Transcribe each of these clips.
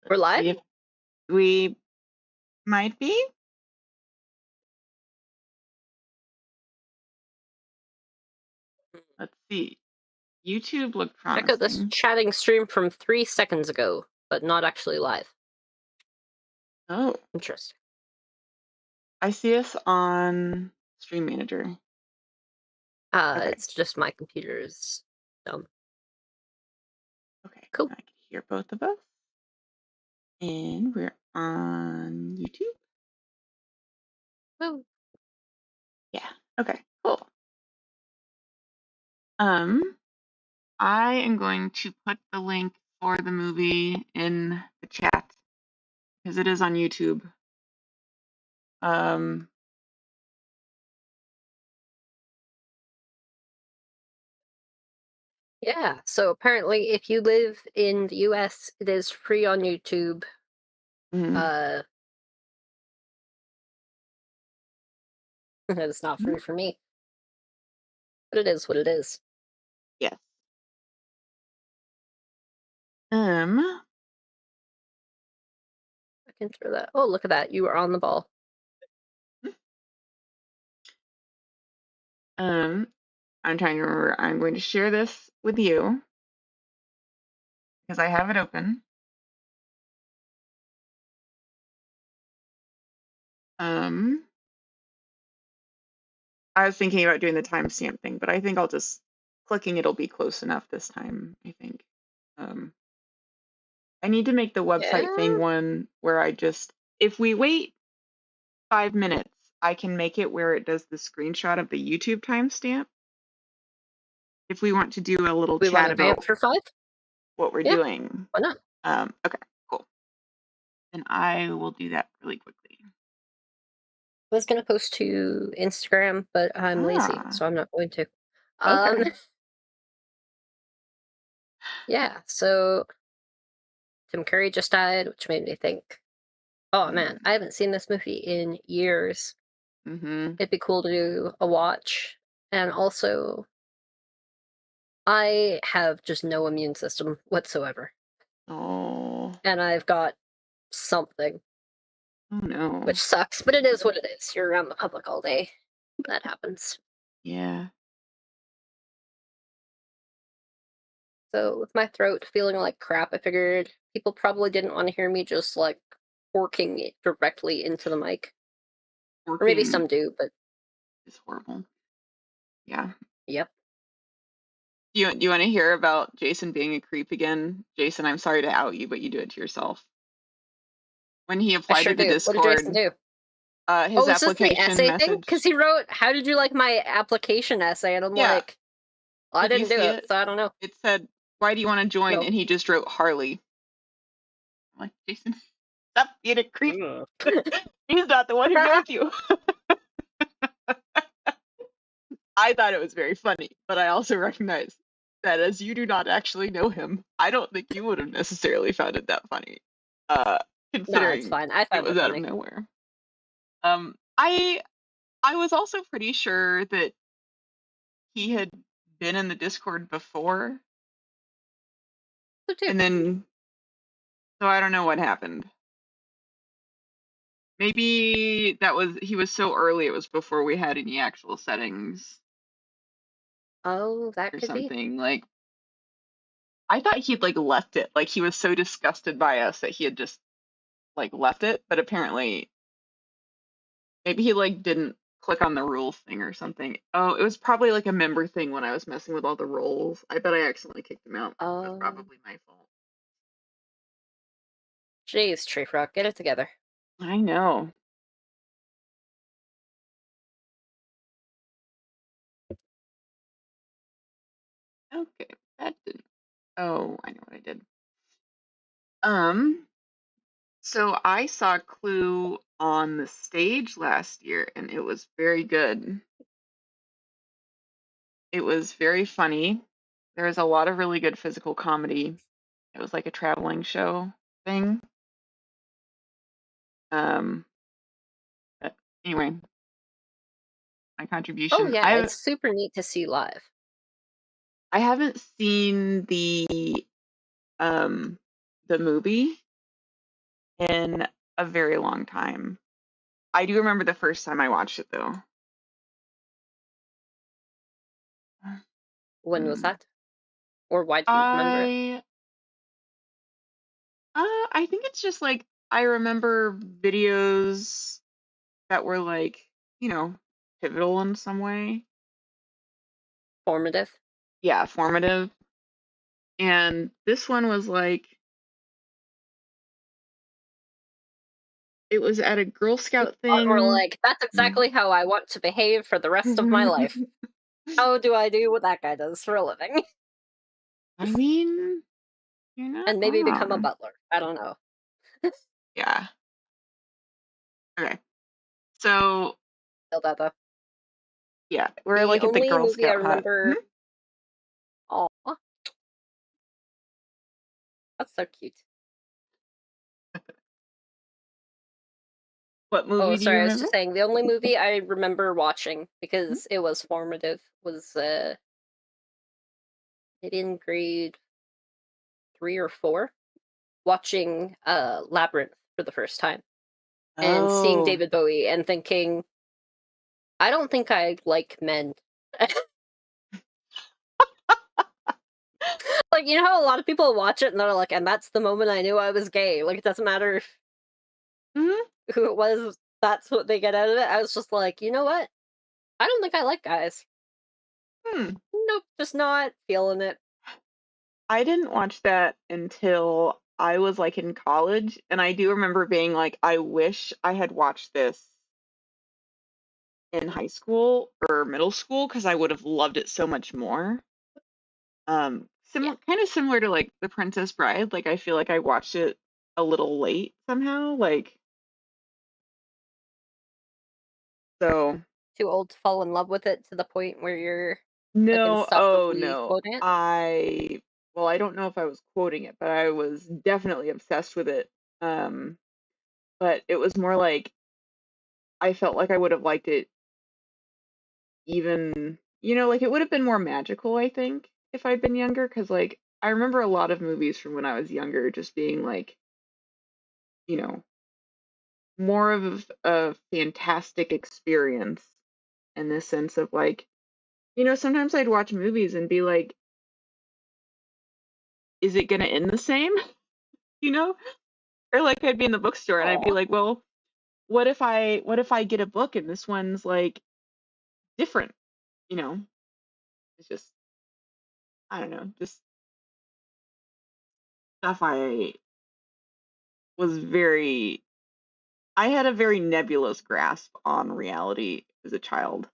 We're live? See if we might be. Let's see. YouTube looked Check out this promising. chatting stream from 3 seconds ago, but not actually live. Oh, Interesting. I see us on Stream Manager. Okay. It's just my computer's dumb. Okay. Cool. I can hear both of us. And we're on YouTube. Oh. Yeah. Okay. Cool. I am going to put the link for the movie in the chat because it is on YouTube. Yeah, so apparently if you live in the US, it is free on YouTube. mhm. It's not free for me. But it is what it is. Yes. I can throw that. Oh, look at that. You are on the ball. I'm trying to remember. I'm going to share this with you because I have it open. I was thinking about doing the timestamp thing, but I think I'll just clicking it'll be close enough this time, I think. I need to make the website Yeah. thing one where I just, if we wait 5 minutes, I can make it where it does the screenshot of the YouTube timestamp. If we want to do a little We want chat to vamp about for 5? what we're Yeah, doing. why not? Okay, cool. Then I will do that really quickly. I was going to post to Instagram, but I'm lazy, Ah, so I'm not going to. okay. Yeah, so Tim Curry just died, which made me think, oh man, I haven't seen this movie in years. Mm-hmm. It'd be cool to do a watch. And also, I have just no immune system whatsoever. Oh. And I've got something, Oh no. which sucks, but it is what it is. You're around the public all day. That happens. Yeah. So, with my throat feeling like crap, I figured people probably didn't want to hear me just like working it directly into the mic. Or maybe Working some do, but is horrible. Yeah. yep. Do you want to hear about Jason being a creep again? Jason, I'm sorry to out you, but you do it to yourself. When he I applied sure to the do. What did Jason Discord, do? his Oh, is this the application essay thing? message. Because he wrote, "How did you like my application essay?" And I'm Yeah. like, well, I Did you didn't do see it, it? so I don't know. It said, "Why do you want to join?" No. And he just wrote Harley. I'm like, Jason, stop being a creep. Ugh. He's not the one who knows you. I thought it was very funny, but I also recognize that as you do not actually know him, I don't think you would have necessarily found it that funny, No, it's considering fine. I it find was it out of funny. nowhere. I was also pretty sure that he had been in the Discord before, So too. and then so I don't know what happened. Maybe he was so early it was before we had any actual settings Oh, that or could be. something. Like I thought he'd like left it. Like he was so disgusted by us that he had just like left it, but apparently maybe he like didn't click on the rule thing or something. Oh, it was probably like a member thing when I was messing with all the roles. I bet I accidentally kicked him out. That's probably my fault. Jeez, Tree Frog, get it together. I know. Okay, that didn't. Oh, I know what I did. So I saw Clue on the stage last year and it was very good. It was very funny. There was a lot of really good physical comedy. It was like a traveling show thing. But anyway, my Oh contribution. yeah, I it's super neat to see live. I haven't seen um the movie. in a very long time. I do remember the first time I watched it though. When was Hmm. that? Or why do you remember it? I I think it's just like I remember videos that were like, you know, pivotal in some way. Formative? Yeah, formative. And this one was like it was at a Girl You Scout were thing. like, "That's Mm. exactly how I want to behave for the rest of my life. How do I do what that guy does for a living?" I mean, you're not And maybe become a wrong. butler. I don't know. Yeah. Okay. So, Feel that though. yeah, we're The like at the only Girl movie I Scout hut. remember. Mhm. Oh, that's so cute. What Oh, movie do you sorry, I was remember? just saying the only movie I remember watching Mhm. because it was formative was maybe in grade 3 or 4, watching Labyrinth for the first time and seeing Oh. David Bowie and thinking, I don't think I like men. Like, you know how a lot of people watch it and they're like, and that's the moment I knew I was gay. Like, it doesn't matter Mhm. who it was, that's what they get out of it. I was just like, you know what? I don't think I like guys. Hmm. Nope, just not feeling it. I didn't watch that until I was like in college, and I do remember being like, I wish I had watched this in high school or middle school because I would have loved it so much more. Yeah, Similar, kind of similar to like The Princess Bride. Like I feel like I watched it a little late somehow. Like so. too old to fall in love with it to the point where you're like No, oh insufferably no. quoting it. Well, I don't know if I was quoting it, but I was definitely obsessed with it. Um, but it was more like I felt like I would have liked it even, like it would have been more magical, I think, if I'd been younger, because like I remember a lot of movies from when I was younger just being like, you know, more of a fantastic experience in the sense of like, sometimes I'd watch movies and be like, is it gonna end the same? You know? Or like I'd be in the bookstore and I'd be Aw. like, well, what if I get a book and this one's like different, you know? It's just I don't know, just stuff was very I had a very nebulous grasp on reality as a child.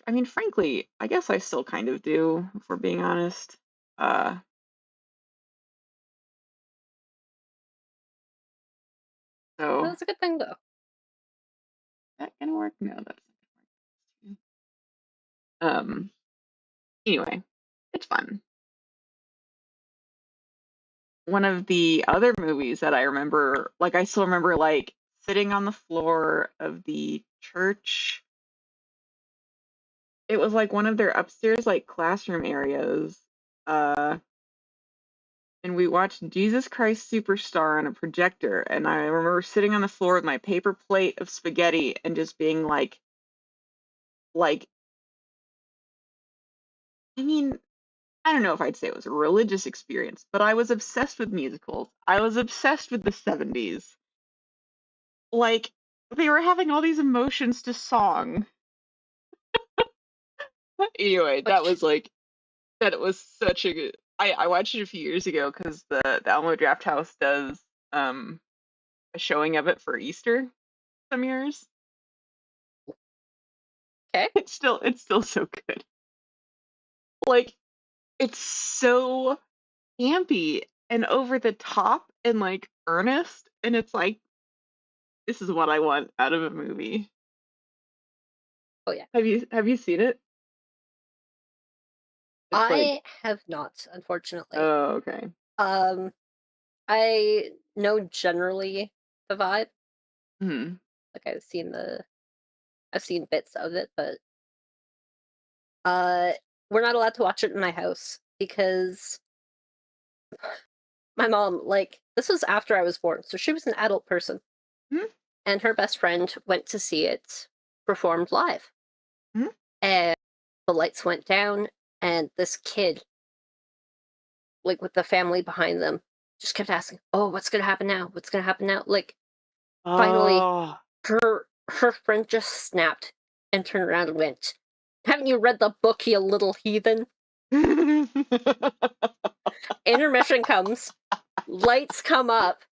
I mean, frankly, I guess I still kind of do, if we're being honest. Uh, so That's a good thing though. that gonna work? No, that's um anyway, it's fun. One of the other movies that I remember, like I still remember like sitting on the floor of the church. It was like one of their upstairs like classroom areas. Uh and we watched Jesus Christ Superstar on a projector. And I remember sitting on the floor with my paper plate of spaghetti and just being like, I mean, I don't know if I'd say it was a religious experience, but I was obsessed with musicals. I was obsessed with the 70s. Like, they were having all these emotions to song. Anyway, Which, that was such a good. I watched it a few years ago because the Alamo Draft House does a showing of it for Easter some years. okay. It's still so good. Like it's so campy and over the top and like earnest, and it's like this is what I want out of a movie. Oh yeah. Have you seen it? It's like I have not, unfortunately. oh okay. Um, I know generally the vibe. Hmm. Like I've seen bits of it, but uh we're not allowed to watch it in my house because my mom, like, this was after I was born, so she was an adult person, Mhm, and her best friend went to see it performed live. mhm. And the lights went down, and this kid, like with the family behind them, just kept asking, "Oh, what's gonna happen now? What's gonna happen now?" Like, finally, Oh. her friend just snapped and turned around and went, "Haven't you read the book, you little heathen?" Intermission comes, lights come up.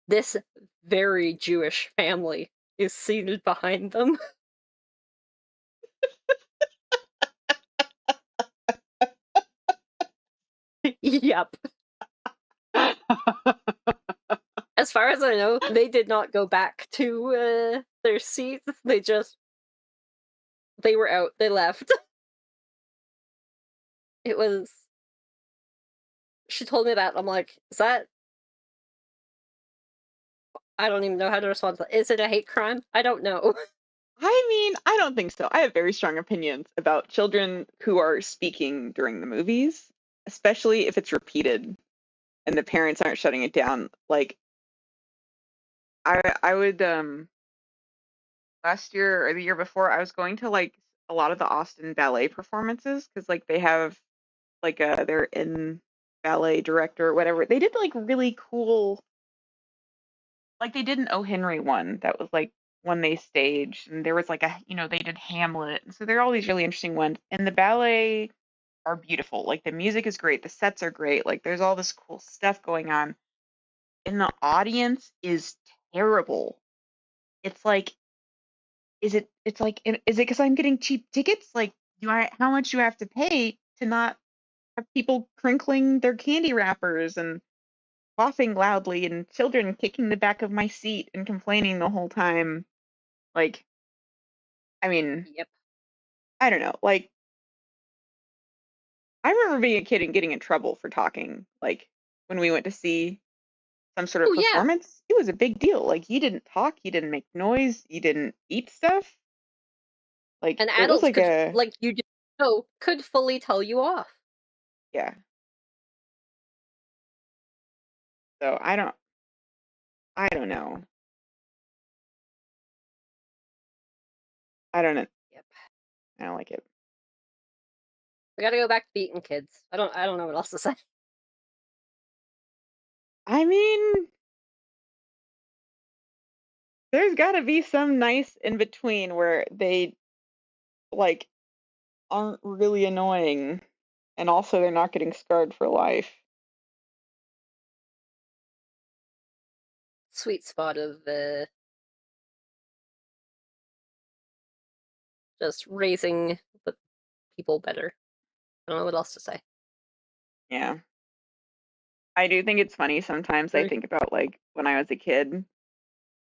This very Jewish family is seated behind them. Yep. As far as I know, they did not go back to their seats. They were out. They left. It was. She told me that. I'm like, is that? I don't even know how to respond to that. Is it a hate crime? I don't know. I mean, I don't think so. I have very strong opinions about children who are speaking during the movies, especially if it's repeated and the parents aren't shutting it down. Like I would last year or the year before, I was going to like a lot of the Austin ballet performances because like they have like they're in ballet director, whatever. They did like really cool, like they did an O. Henry one that was like one they staged, and there was like they did Hamlet, and so there are all these really interesting ones. And the ballet are beautiful. Like the music is great, the sets are great. Like there's all this cool stuff going on, and the audience is terrible. It's like, is it? It's like, is it because I'm getting cheap tickets? Like, do I? How much do I have to pay to not have people crinkling their candy wrappers and coughing loudly and children kicking the back of my seat and complaining the whole time? Like, I mean, Yep. I don't know. Like, I remember being a kid and getting in trouble for talking. Like, when we went to see some sort of Oh yeah. performance, it was a big deal. Like, you didn't talk, you didn't make noise, you didn't eat stuff. Like, And it was adults like could, a, like you didn't know, could fully tell you off. yeah. So I don't know. I don't know. Yep. I don't like it. We got to go back to beating kids. I don't know what else to say. I mean, there's got to be some nice in between where they like aren't really annoying and also they're not getting scarred for life. Sweet spot of just raising the people better. I don't know what else to say. Yeah. I do think it's funny sometimes. I Agree. think about like when I was a kid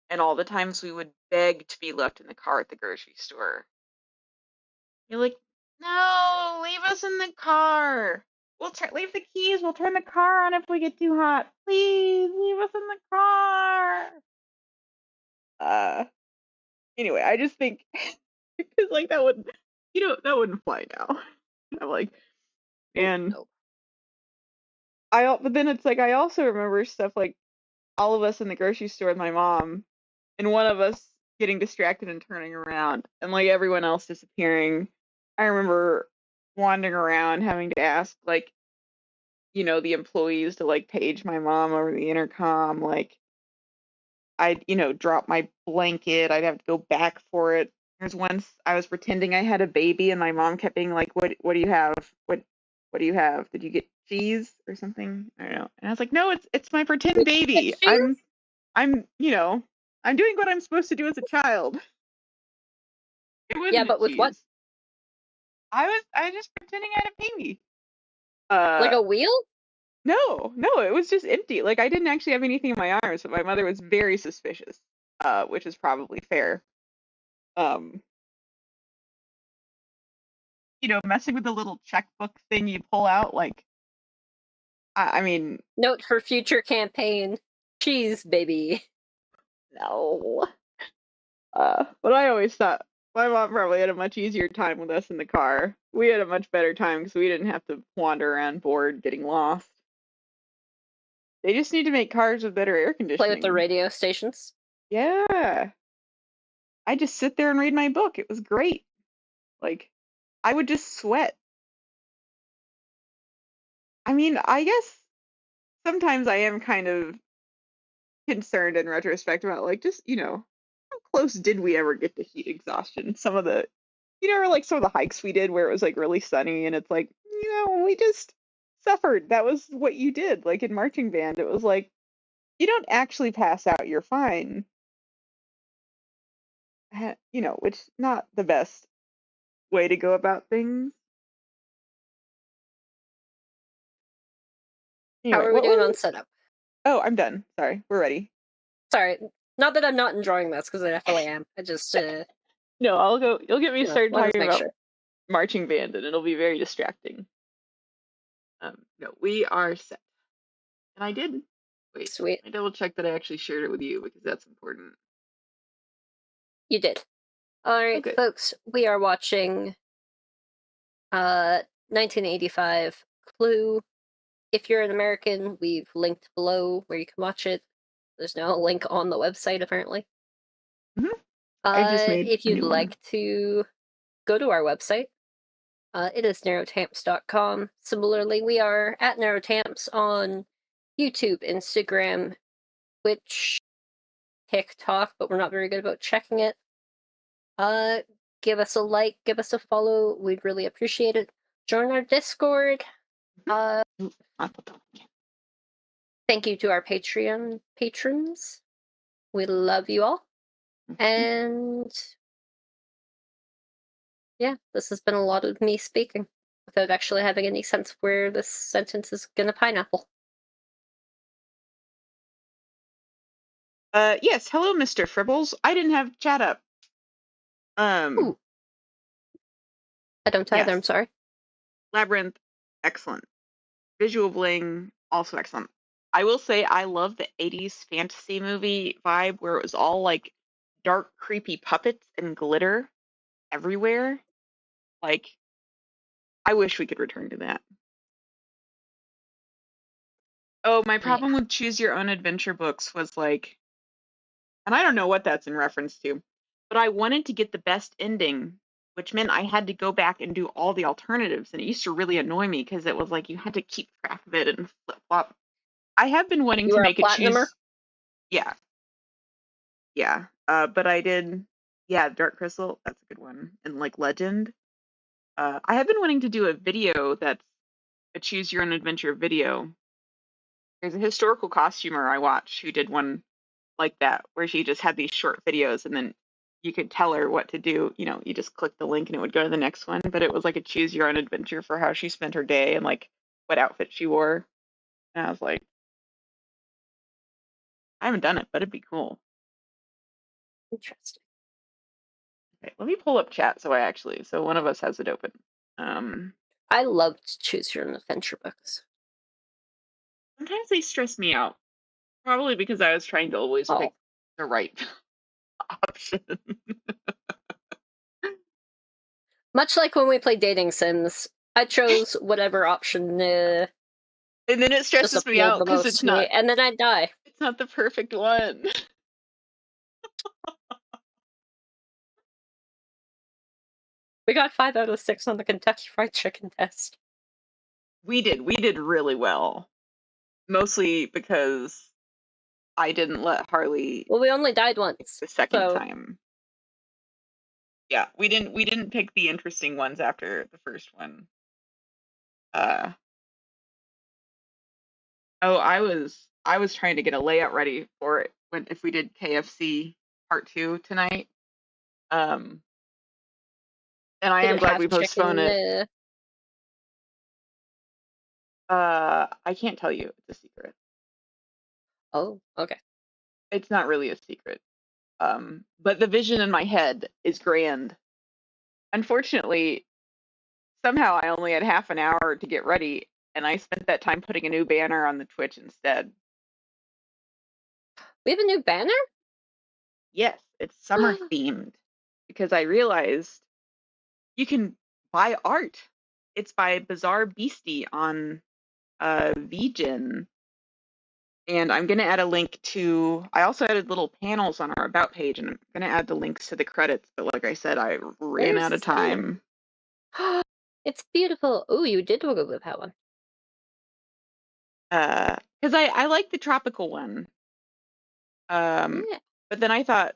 and all the times we would beg to be left in the car at the grocery store. You're like, no, leave us in the car. Leave the keys. We'll turn the car on if we get too hot. Please leave us in the car. Uh, anyway, I just think because like that wouldn't, that wouldn't fly now. I'm like, Oh and no. but then it's like I also remember stuff like all of us in the grocery store with my mom, and one of us getting distracted and turning around, and like everyone else disappearing. I remember wandering around having to ask like the employees to like page my mom over the intercom. Like I'd, drop my blanket, I'd have to go back for it. There's once I was pretending I had a baby and my mom kept being like, what do you have? What do you have? Did you get cheese or something? I don't know. And I was like, no, it's my pretend baby. Cheers? I'm I'm doing what I'm supposed to do as a child. It Yeah, wasn't a but with what? cheese. I was just pretending I had a baby. Like Uh a wheel? no, it was just empty. Like I didn't actually have anything in my arms, but my mother was very suspicious, which is probably fair. Um, messing with the little checkbook thing you pull out, like I mean, Note for future campaign. Cheese, baby. no. But I always thought my mom probably had a much easier time with us in the car. We had a much better time because we didn't have to wander around bored, getting lost. They just need to make cars with better air Play with the conditioning. radio stations. Yeah. I just sit there and read my book. It was great. Like, I would just sweat. I mean, I guess sometimes I am kind of concerned in retrospect about like just, how close did we ever get to heat exhaustion? Some of the, like some of the hikes we did where it was like really sunny and it's like, we just suffered. That was what you did. Like in marching band, it was like you don't actually pass out, you're fine. Which not the best way to go about things. How Anyway, are we what doing were on we? setup? Oh, I'm done. Sorry, we're ready. Sorry, not that I'm not enjoying this, because I definitely am. I just, No, I'll go. You'll get me started wanted to talking make about sure. marching band, and it'll be very distracting. No, we are set, and I did. Wait, Sweet. I double check that I actually shared it with you because that's important. You did. Alright, Okay. folks, we are watching 1985 Clue. If you're an American, we've linked below where you can watch it. There's no link on the website, apparently. hmm I just made If a you'd new one. like to go to our website, it is narrowtamps.com. Similarly, we are at narrowtamps on YouTube, Instagram, Twitch, TikTok, but we're not very good about checking it. Uh, give us a like, give us a follow. We'd really appreciate it. Join our Discord. Uh, Ooh, not the top again. thank you to our Patreon patrons. We love you all. And yeah, this has been a lot of me speaking without actually having any sense of where this sentence is gonna pineapple. Yes. Hello, Mr. Fribbles. I didn't have chat up. Ooh, I don't either, I'm Yes. sorry. Labyrinth, excellent. Visual Bling, also excellent. I will say I love the 80s fantasy movie vibe where it was all like dark, creepy puppets and glitter everywhere. Like, I wish we could return to that. Oh, my Yeah. problem with choose your own adventure books was like, and I don't know what that's in reference to, but I wanted to get the best ending, which meant I had to go back and do all the alternatives. And it used to really annoy me because it was like you had to keep track of it and flip flop. I have been wanting You to are a make a platinumer? choose. Yeah, yeah. But I did, yeah, Dark Crystal, that's a good one. And like Legend. I have been wanting to do a video that's a choose your own adventure video. There's a historical costumer I watch who did one like that, where she just had these short videos and then you could tell her what to do. You just click the link and it would go to the next one. But it was like a choose your own adventure for how she spent her day and like what outfit she wore. And I was like, I haven't done it, but it'd be cool. Interesting. Okay, let me pull up chat so one of us has it open. Um, I loved choose your own adventure books. Sometimes they stress me out, probably because I was trying to always Oh. pick the right option. Much like when we played dating sims, I chose whatever option And then it just stresses me appealed out the because most to me, and then I'd die. it's not the perfect one. We got 5 out of 6 on the Kentucky Fried Chicken test. We did really well. Mostly because I didn't let Harley Well, we only died pick once, the second so time. Yeah, we didn't pick the interesting ones after the first one. Uh oh, I was trying to get a layout ready for it when if we did KFC part 2 tonight. Um and I did am it glad have we postponed chicken? it. I can't tell you. It's a secret. Oh, okay. It's not really a secret. But the vision in my head is grand. Unfortunately, somehow I only had half an hour to get ready, and I spent that time putting a new banner on the Twitch instead. We have a new banner? Yes, it's summer themed because I realized you can buy art. It's by Bizarre Beastie on vgen. And I'm going to add a link to, I also added little panels on our About page, and I'm going to add the links to the credits. But like I said, I ran Where's out the of spider? time. It's beautiful. Oh, you did go with that one. Because I like the tropical one. Yeah. But then I thought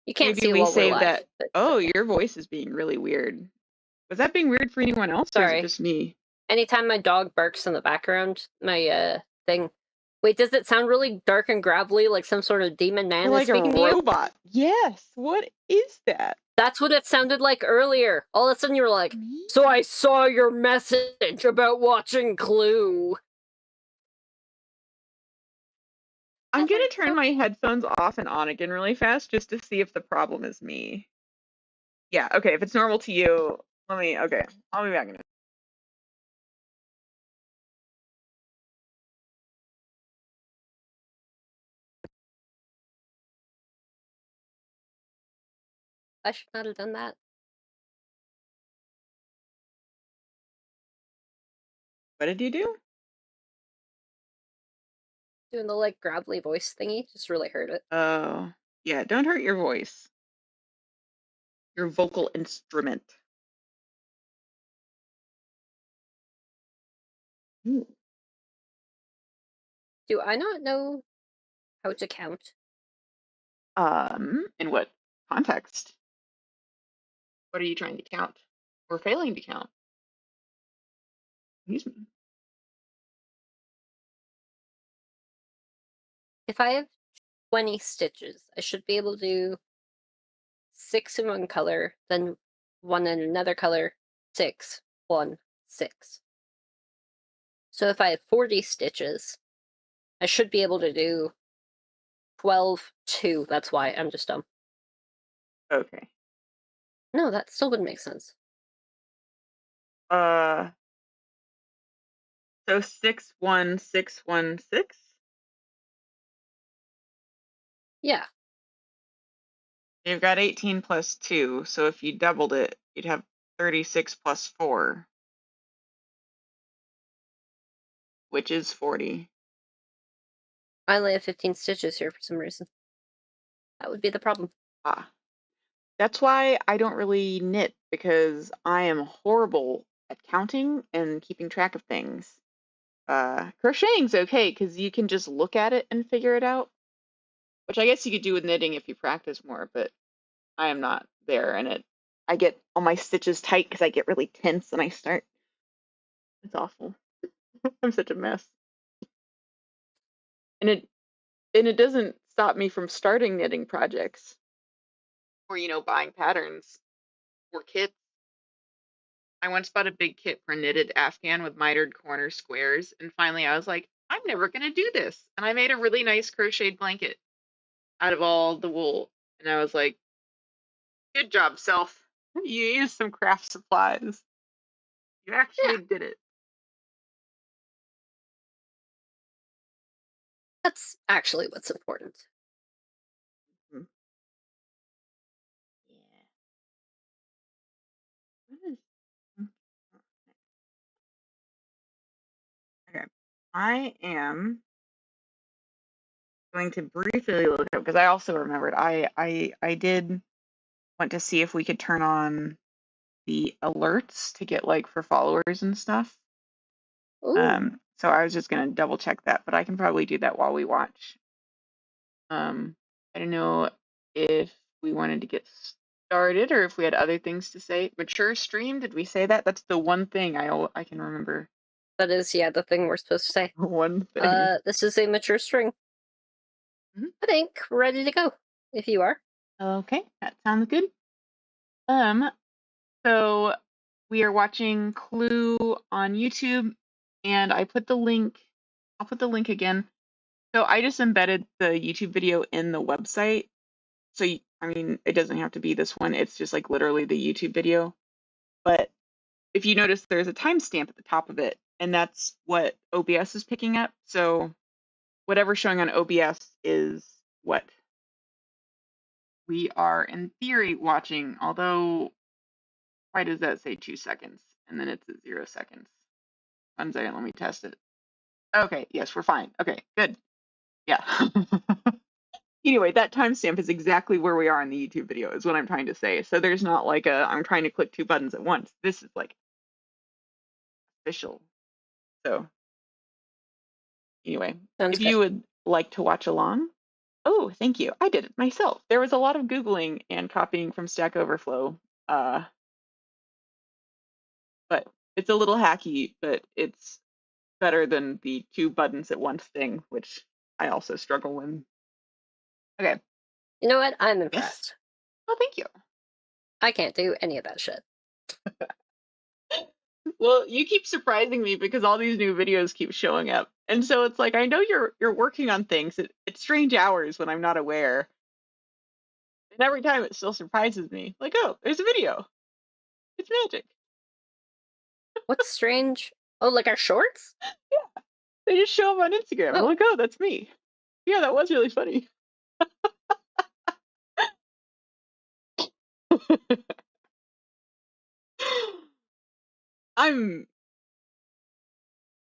You can't maybe see we while we're save live, that. but it's Oh, okay. your voice is being really weird. Was that being weird for anyone else, or is it Sorry. just me? Anytime my dog barks in the background, my thing. Wait, does it sound really dark and gravelly, like some sort of demon You're man is like a speaking to you? robot. Yes. What is that? That's what it sounded like earlier. All of a sudden, you were like, Me? "So I saw your message about watching Clue." I'm Never gonna turn saw. my headphones off and on again really fast just to see if the problem is me. Yeah, okay, if it's normal to you, okay, I'll be back in a I should not have done that. What did you do? Doing the like gravelly voice thingy just really hurt it. Oh, yeah, don't hurt your voice, your vocal instrument. Ooh. Do I not know how to count? In what context? What are you trying to count? Or failing to count? Excuse me. If I have 20 stitches, I should be able to do 6 in one color, then 1 in another color, 6, 1, 6. So if I have 40 stitches, I should be able to do 12, 2. That's why I'm just dumb. Okay. No, that still wouldn't make sense. Uh, so 61616. Yeah, You've got 18 plus 2, so if you doubled it, you'd have 36 plus 4, which is 40. I only have 15 stitches here for some reason. That would be the problem. Ah. That's why I don't really knit, because I am horrible at counting and keeping track of things. Crocheting's okay because you can just look at it and figure it out, which I guess you could do with knitting if you practice more, but I am not there, and I get all my stitches tight because I get really tense and I start. It's awful. I'm such a mess. And it doesn't stop me from starting knitting projects or buying patterns or kits. I once bought a big kit for knitted Afghan with mitered corner squares, and finally I was like, I'm never gonna do this. And I made a really nice crocheted blanket out of all the wool. And I was like, good job, self. You used some craft supplies. You Yeah, actually did it. that's actually what's important. Hmm. Yeah. What is- hmm, Okay. I am going to briefly look up because I also remembered I did want to see if we could turn on the alerts to get like for followers and stuff. Ooh, So I was just gonna double check that, but I can probably do that while we watch. Um, I don't know if we wanted to get started or if we had other things to say. Mature stream, did we say that? That's the one thing I can remember. that is, yeah, the thing we're supposed to say. One thing. This is a mature string. Mhm. I think we're ready to go, if you are. Okay, that sounds good. Um, so we are watching Clue on YouTube, and I'll put the link again. So I just embedded the YouTube video in the website. So I mean, it doesn't have to be this one. It's just like literally the YouTube video. But if you notice, there's a timestamp at the top of it, and that's what OBS is picking up. So whatever's showing on OBS is what we are in theory watching. Although, why does that say 2 seconds and then it's at 0 seconds? 1 second, let me test it. Okay, yes, we're fine. Okay, good. Yeah. Anyway, that timestamp is exactly where we are in the YouTube video, is what I'm trying to say. So there's not like I'm trying to click two buttons at once. This is like official. So anyway, Sounds if good. you would like to watch along, oh, thank you. I did it myself. There was a lot of Googling and copying from Stack Overflow, uh, but it's a little hacky, but it's better than the two buttons at once thing, which I also struggle with. Okay. You know what? I'm Yes. impressed. Oh, thank you. I can't do any of that shit. Well, you keep surprising me because all these new videos keep showing up. And so it's like I know you're working on things at strange hours when I'm not aware. And every time it still surprises me. Like, oh, there's a video. It's magic. What's strange? Oh, like our shorts? Yeah. They just show up on Instagram. I'm Oh, like, oh, that's me. Yeah, that was really funny. I'm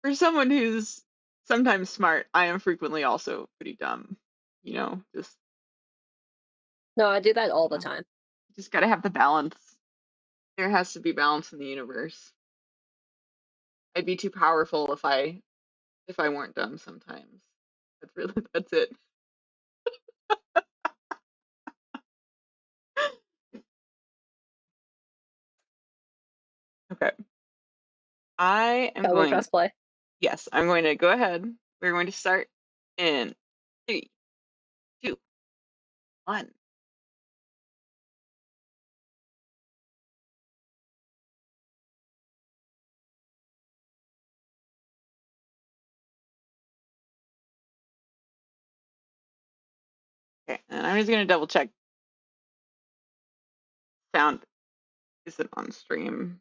for someone who's sometimes smart, I am frequently also pretty dumb. Just no, I do that all the uh, time. just gotta have the balance. There has to be balance in the universe. I'd be too powerful if I weren't dumb sometimes. That's it. Okay. I am Shall we going, press play? yes, I'm going to go ahead. We're going to start in three, two, one. Okay, and I'm just gonna double check sound isn't on stream.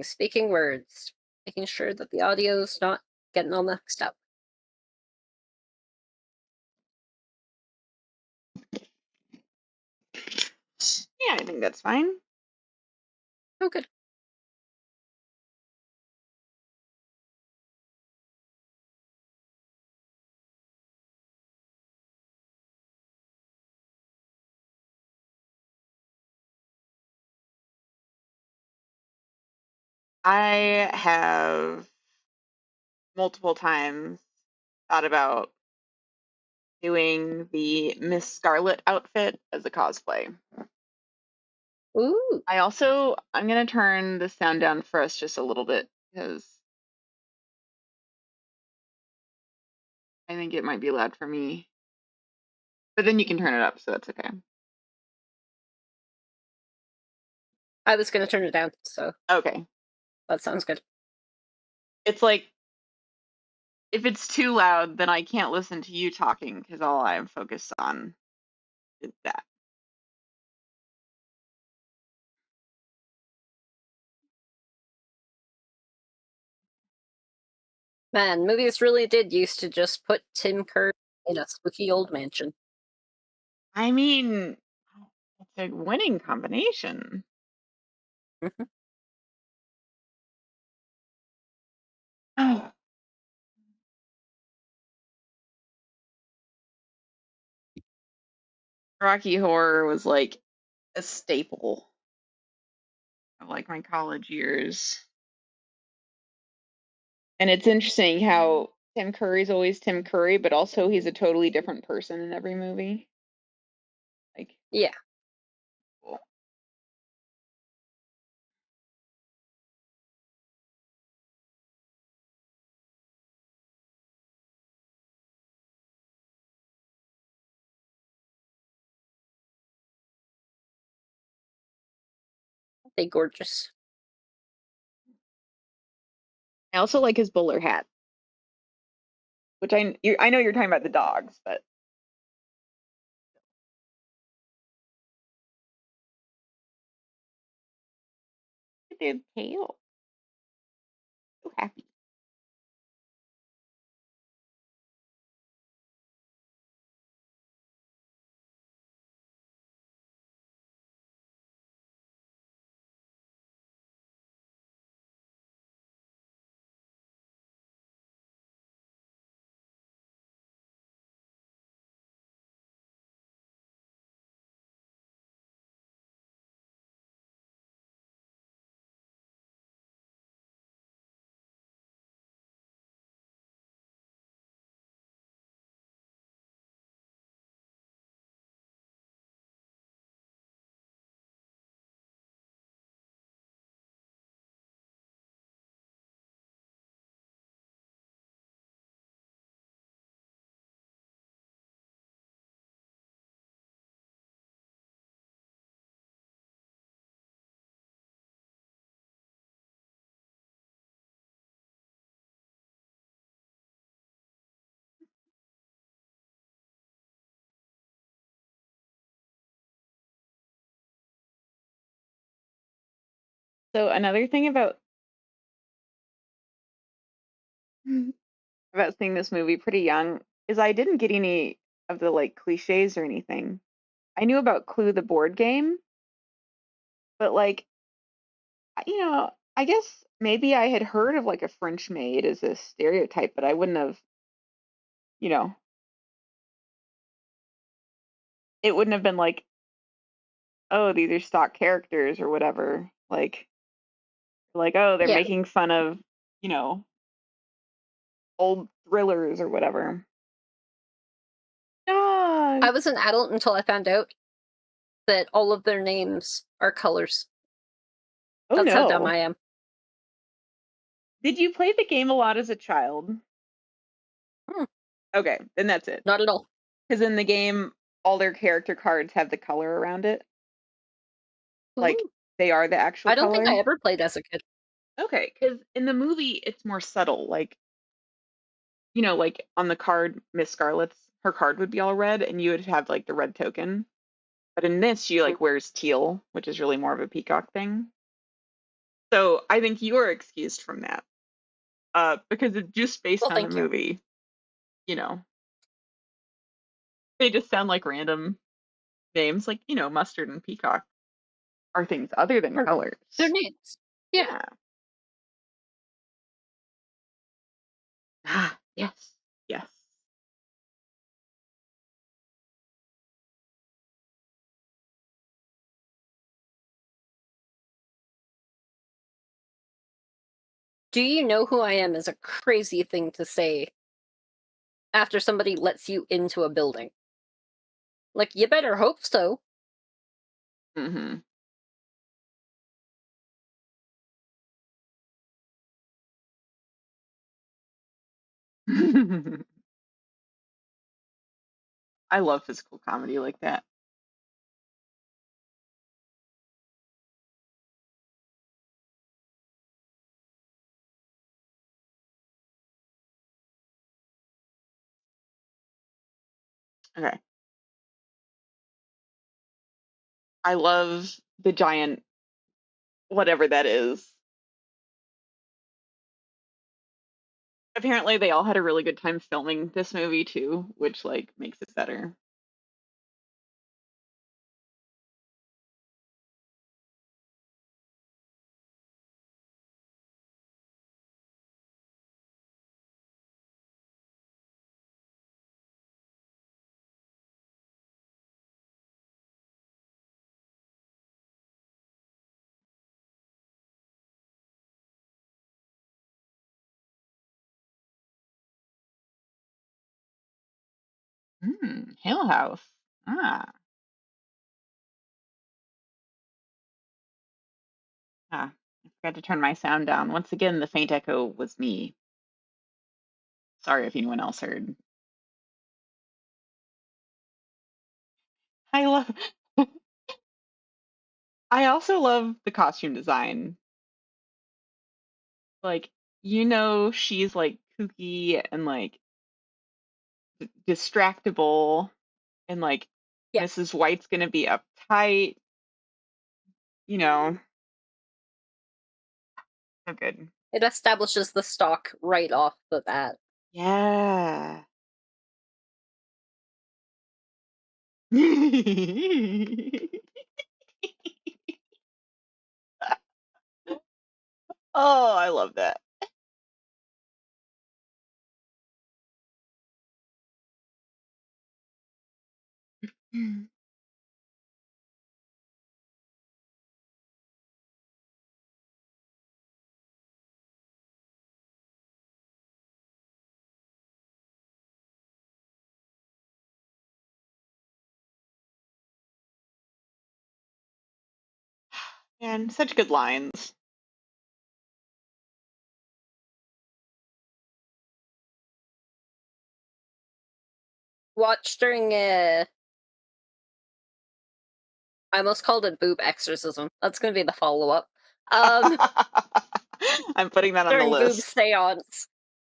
Speaking words. Making sure that the audio's not getting all mixed up. Yeah, I think that's fine. Oh, good. I have multiple times thought about doing the Miss Scarlet outfit as a cosplay. Ooh, I'm gonna turn the sound down for us just a little bit because I think it might be loud for me. But then you can turn it up, so that's okay. I was gonna turn it down, so Okay. that sounds good. It's like if it's too loud, then I can't listen to you talking because all I'm focused on is that. Man, movies really did used to just put Tim Curry in a spooky old mansion. I mean, it's a winning combination. Mhm. Oh, Rocky Horror was like a staple of like my college years. And it's interesting how Tim Curry's always Tim Curry, but also he's a totally different person in every movie. Like, Yeah, cool. they gorgeous. I also like his bowler hat, which I know you're talking about the dogs, but their tail. So happy. So another thing about seeing this movie pretty young is I didn't get any of the like cliches or anything. I knew about Clue the board game, but like I guess maybe I had heard of like a French maid as a stereotype, but I wouldn't have, you know, it wouldn't have been like, oh, these are stock characters or whatever. Like, oh, they're Yeah, making fun of, you know, old thrillers or whatever. Ah, I was an adult until I found out that all of their names are colors. oh That's how dumb no. I am. Did you play the game a lot as a child? Hmm, Okay, then that's it. not at all. Because in the game, all their character cards have the color around it. Like Ooh. they are the actual I don't think I color. ever played as a kid. Okay, because in the movie, it's more subtle. Like, like on the card, Miss Scarlet's, her card would be all red and you would have like the red token. But in this, she Mm. like wears teal, which is really more of a peacock thing. So I think you are excused from that. Because it's just based Well, on the thank you. movie, you know, they just sound like random names, like, mustard and peacock are things other than For their colors. names. Yeah. Yeah. Ah, yes. Yes. Do you know who I am is a crazy thing to say after somebody lets you into a building. Like, you better hope so. Mm-hmm. I love physical comedy like that. Okay. I love the giant whatever that is. Apparently they all had a really good time filming this movie too, which like makes it better. Hill House. Ah, I forgot to turn my sound down. Once again, the faint echo was me. Sorry if anyone else heard. I love I also love the costume design. Like, she's like kooky and like distractible and like Yeah. Mrs. White's gonna be uptight, you know. So good. It establishes the stock right off the bat. Yeah. Oh, I love that. And such good lines. Watch during I almost called it boob exorcism. That's gonna be the follow-up. Um, I'm putting that on the during boob list. seance,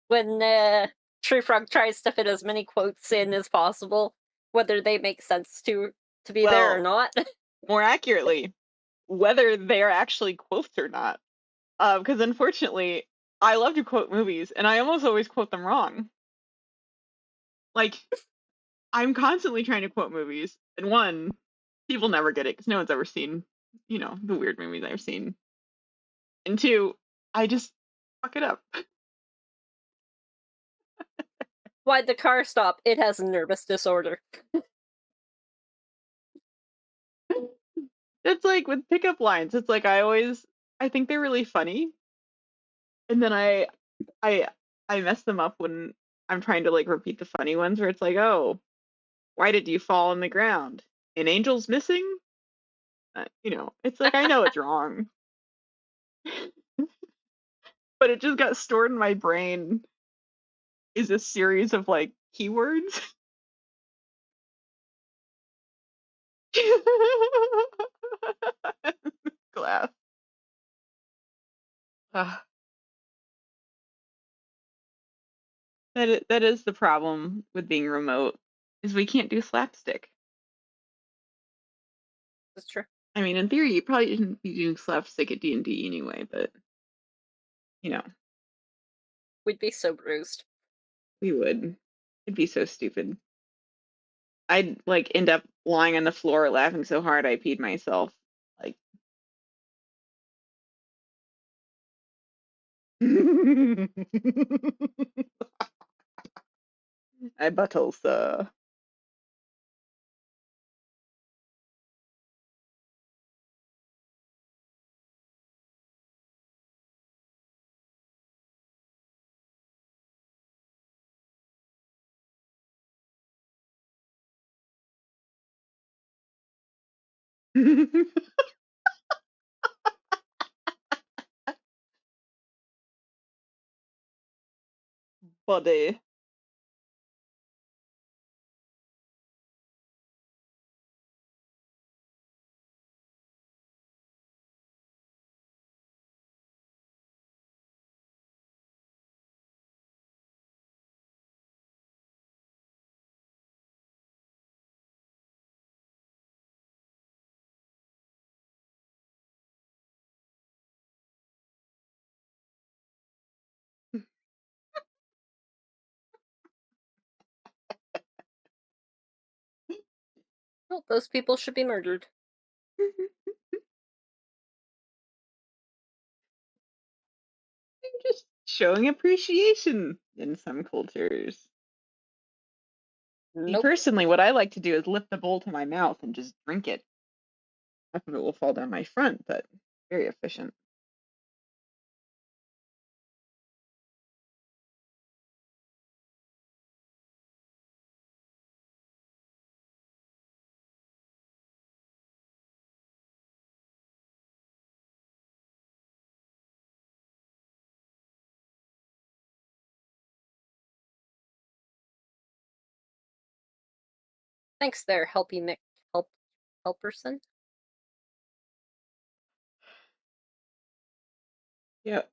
when True Frog tries to fit as many quotes in as possible, whether they make sense to be there or Well, not. more accurately, whether they're actually quotes or not. Because unfortunately, I love to quote movies, and I almost always quote them wrong. Like, I'm constantly trying to quote movies, and one, people never get it because no one's ever seen, the weird movies I've seen. And two, I just fuck it up. Why'd the car stop? It has a nervous disorder. It's like with pickup lines, it's like I think they're really funny, and then I I mess them up when I'm trying to like repeat the funny ones where it's like, "Oh, why did you fall on the ground? An angel's missing?" It's like I know it's wrong, but it just got stored in my brain is a series of like keywords. Glass. Ah, that is the problem with being remote is we can't do slapstick. That's true. I mean, in theory, you probably shouldn't be doing slapstick at D&D anyway, but you know, We'd be so bruised. we would. It'd be so stupid. I'd like end up lying on the floor laughing so hard I peed myself. Like I buttles buddy. Well, those people should be murdered. Just showing appreciation in some cultures. Me Nope. personally, what I like to do is lift the bowl to my mouth and just drink it. Half of it will fall down my front, but very efficient. Thanks there, helpy Mick helperson. Yep.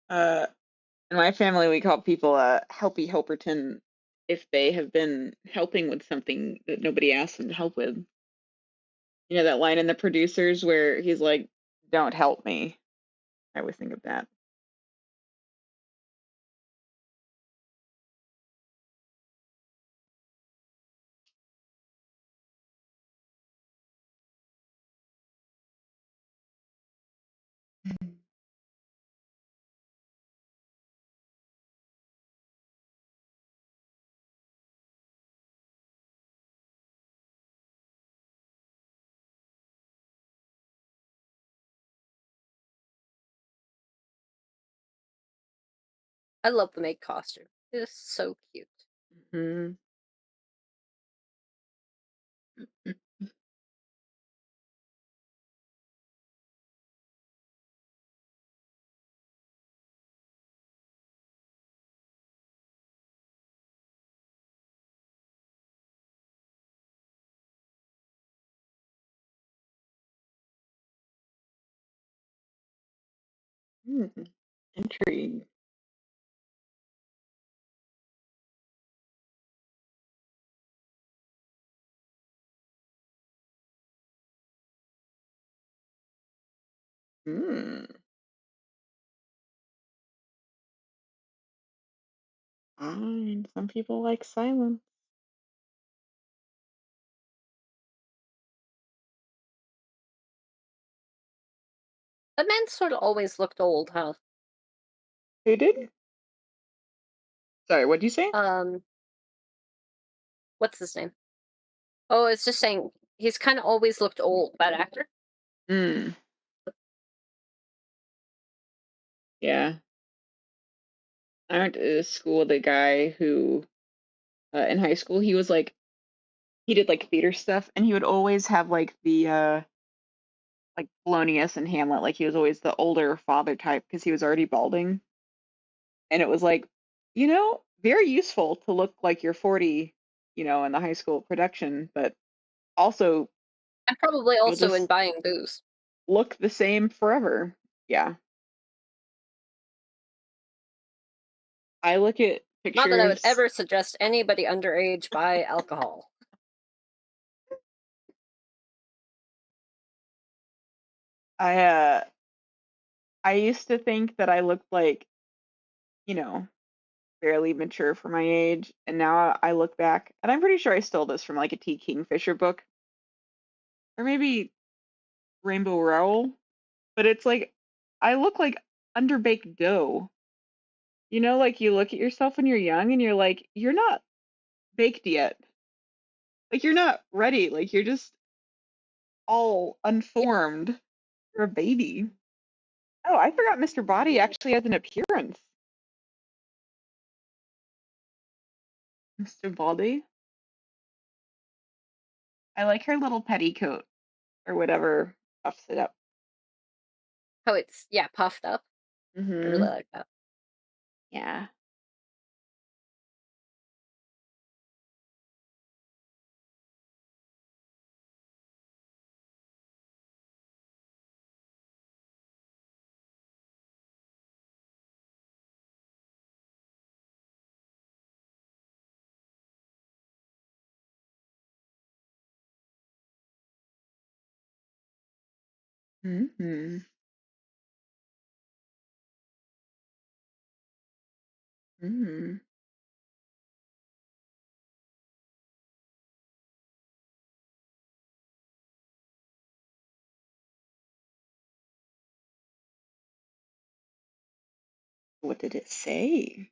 In my family, we call people helpy helperton if they have been helping with something that nobody asked them to help with. You know that line in The Producers where he's like, "Don't help me." I always think of that. I love the maid costume. It is so cute. Mhm. Mm, intrigue. Hmm. Fine. Some people like silence. The men sort of always looked old, huh? Who did? Sorry, what'd you say? Um, what's his name? Oh, it's just saying he's kind of always looked old, that actor. Hmm. Yeah. I went to school with a guy who, in high school, he was like, he did like theater stuff, and he would always have like the, like Polonius and Hamlet, like he was always the older father type because he was already balding. And it was like, very useful to look like you're 40, in the high school production, but also And probably you'll also in just buying booze. look the same forever. Yeah. I look at Not that I would pictures. ever suggest anybody underage buy alcohol. I uh I used to think that I looked like, you know, fairly mature for my age, and now I look back, and I'm pretty sure I stole this from like a T. Kingfisher book, or maybe Rainbow Rowell, but it's like I look like underbaked dough. Like you look at yourself when you're young and you're like, you're not baked yet. Like you're not ready. Like you're just all Yeah, unformed. You're a baby. Oh, I forgot Mr. Body actually has an appearance. Mr. Body. I like her little petticoat or whatever puffs it up. how it's puffed up. I really Mm-hmm. like that. Yeah. Mm-hmm. Mm-hmm. What did it say?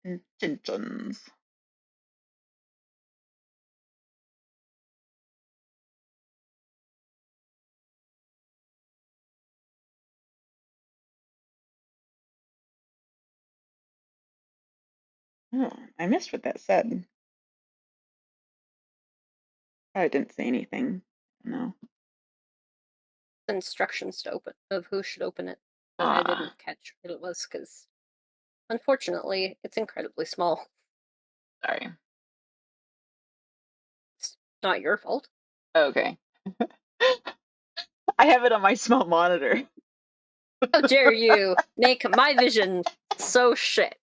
Intentions. Oh, I missed what that said. Oh, it didn't say anything. No. Instructions to open of who should open it, but I Ah, didn't catch what it was because unfortunately it's incredibly small. sorry. It's not your fault. Okay. I have it on my small monitor. How dare you make my vision so shit?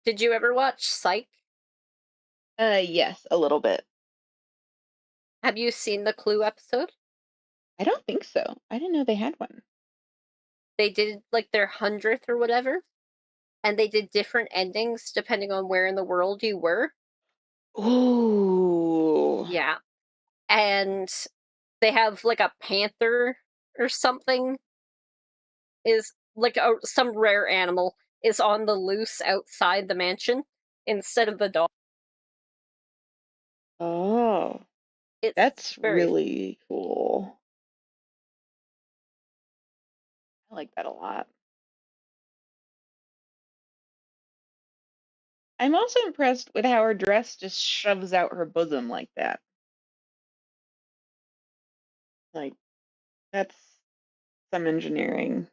Did you ever watch Psych? Yes, a little bit. Have you seen the Clue episode? I don't think so. I didn't know they had one. They did like their 100th or whatever, and they did different endings depending on where in the world you were. Ooh. Yeah. And they have like a panther or something is like some rare animal is on the loose outside the mansion instead of the dog. Oh, It's that's very really cool. I like that a lot. I'm also impressed with how her dress just shoves out her bosom like that. Like, that's some engineering.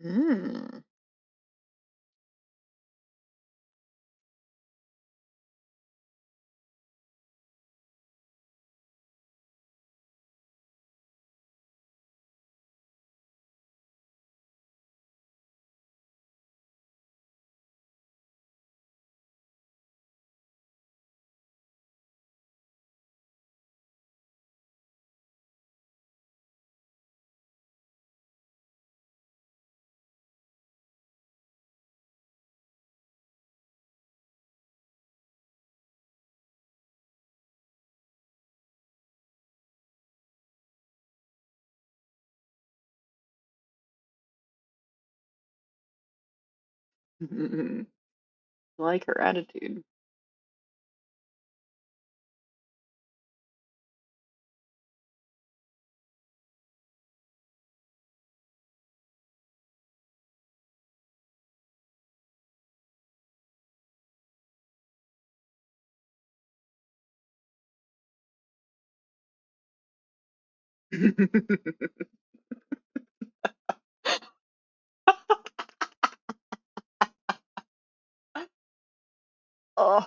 Mm. Like her attitude. Oh.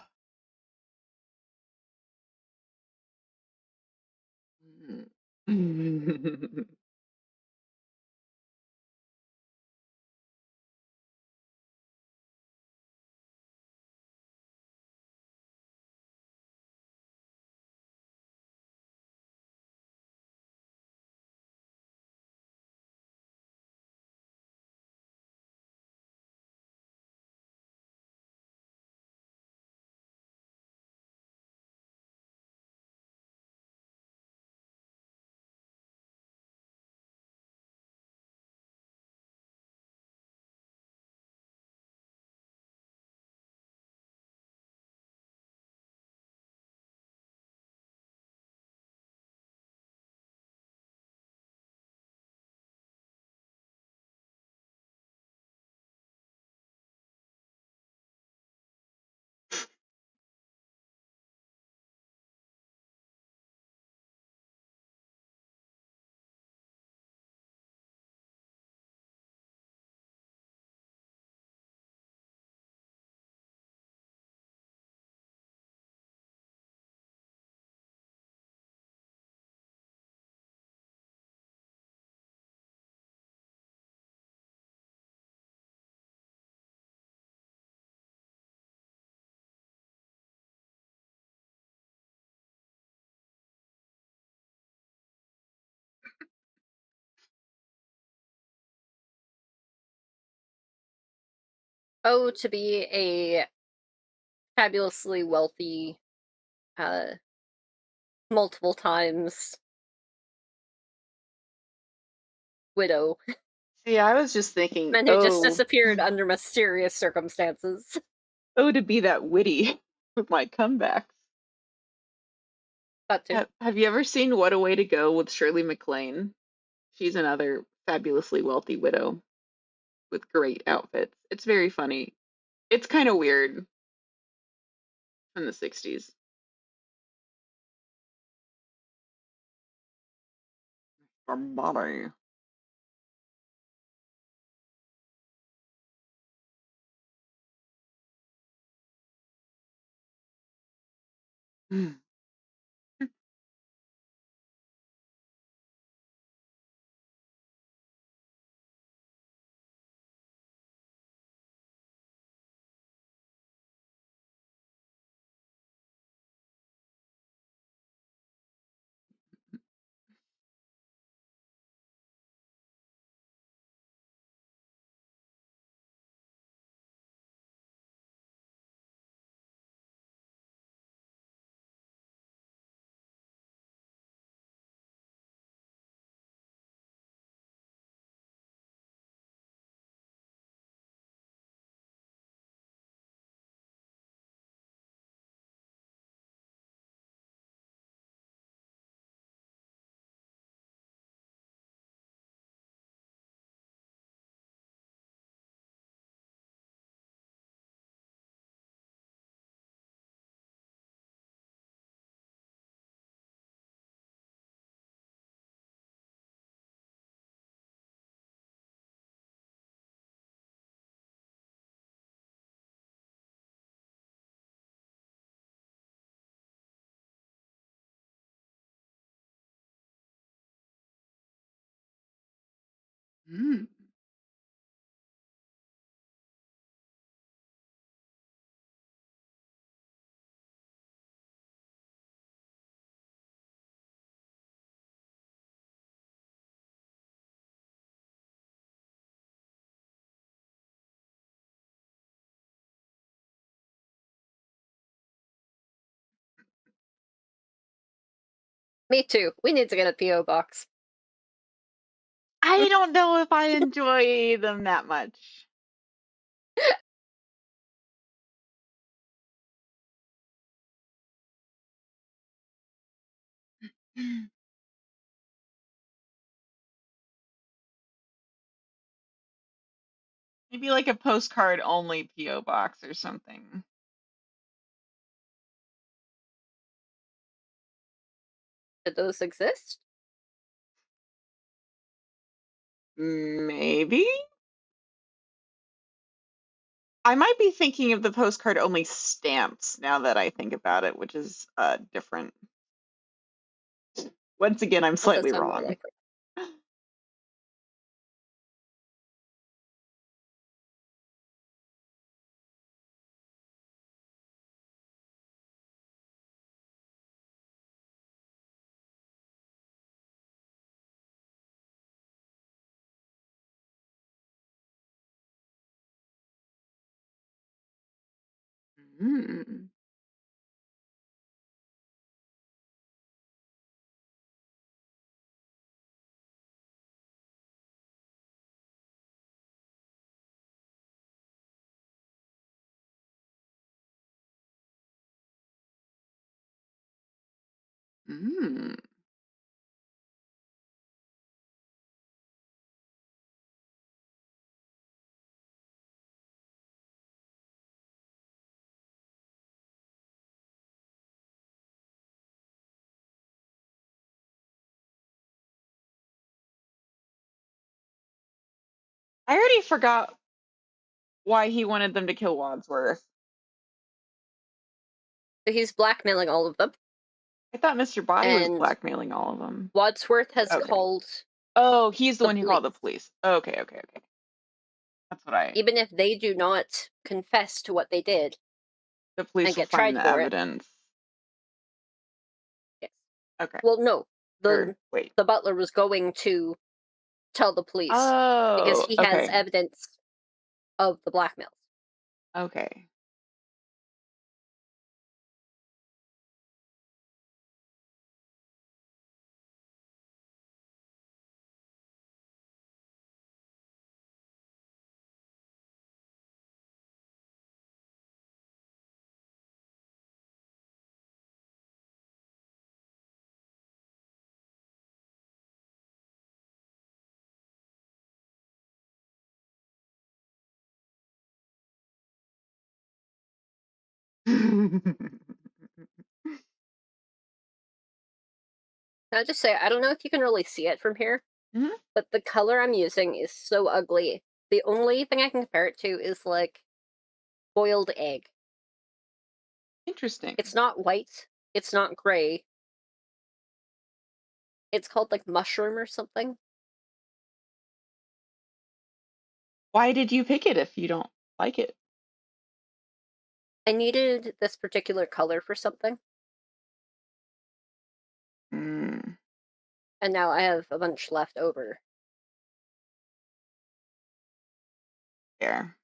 Oh, to be a fabulously wealthy, uh, multiple times widow. See, I was just thinking, Men who just oh, disappeared under mysterious circumstances. oh, to be that witty with my comebacks. That too. Have you ever seen What a Way to Go with Shirley MacLaine? She's another fabulously wealthy widow with great outfits. It's very funny. It's kind of weird from the 60s. Somebody. Mm. Mm. Me too. We need to get a PO box. I don't know if I enjoy them that much. Maybe like a postcard only PO box or something. Do those exist? Maybe? I might be thinking of the postcard only stamps now that I think about it, which is different. Once again, I'm That does slightly sound more wrong. likely. Mm. Mm. I already forgot why he wanted them to kill Wadsworth. So he's blackmailing all of them, I thought Mr. Body was and blackmailing all of them. Wadsworth has Okay. called Oh, he's the the one who called the police. police. Okay, okay, okay. That's what I. Even if they do not confess to what they did The and police will get find tried the for it. evidence. Yes. Okay. Well, no. Or The wait. the butler was going to tell the police because Oh, he has okay. evidence of the blackmails. Okay. Can I just say, I don't know if you can really see it from here, Mhm. but the color I'm using is so ugly. The only thing I can compare it to is like boiled egg. Interesting. It's not white. It's not gray. It's called, like, mushroom or something. Why did you pick it if you don't like it? I needed this particular color for something, Mm, and now I have a bunch left over. fair.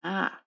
Ah.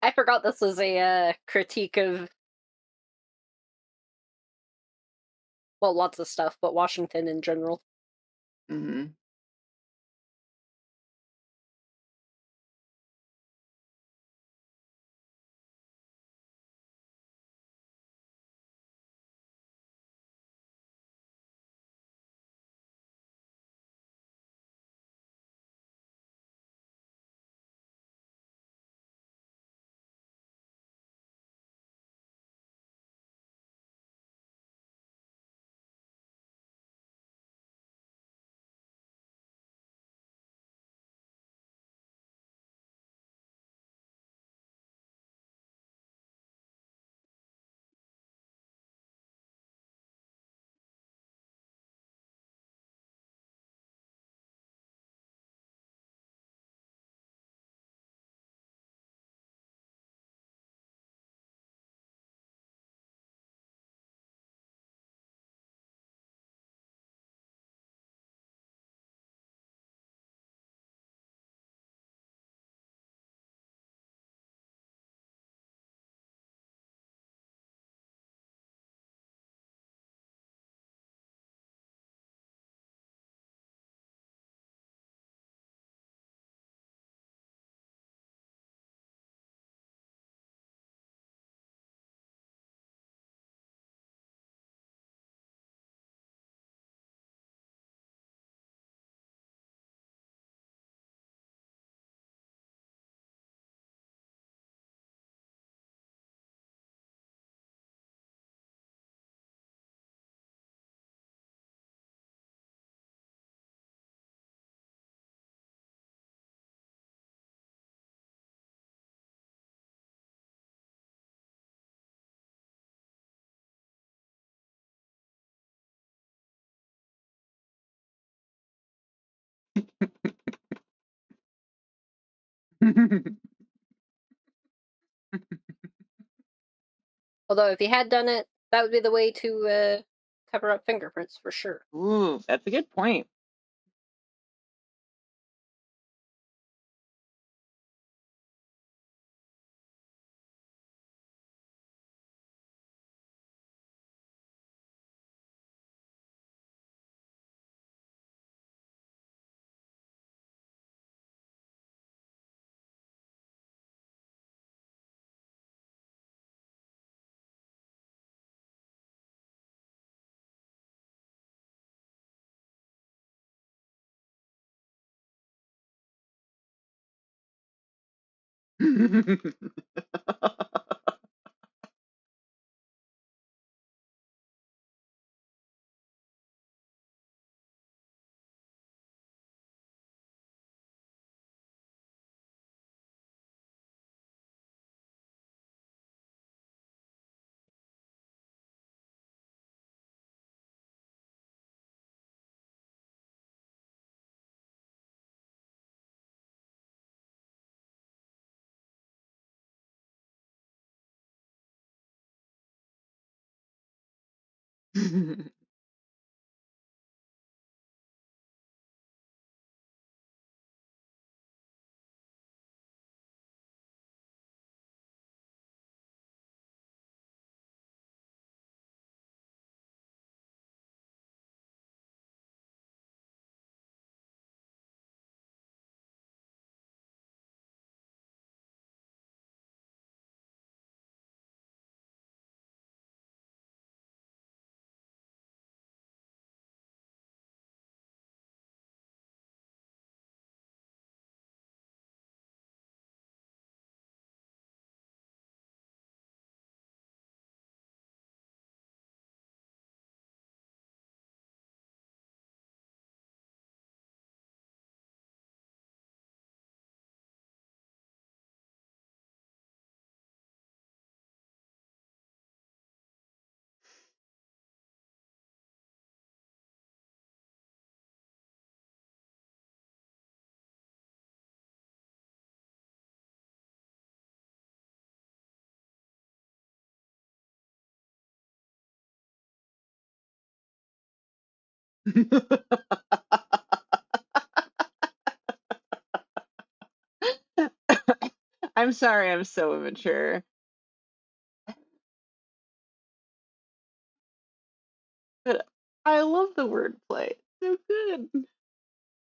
I forgot this was a, critique of, well, lots of stuff, but Washington in general. Mhm. Although if he had done it, that would be the way to cover up fingerprints for sure. Ooh, that's a good point. I'm sorry, I'm so immature. But I love the wordplay. So good.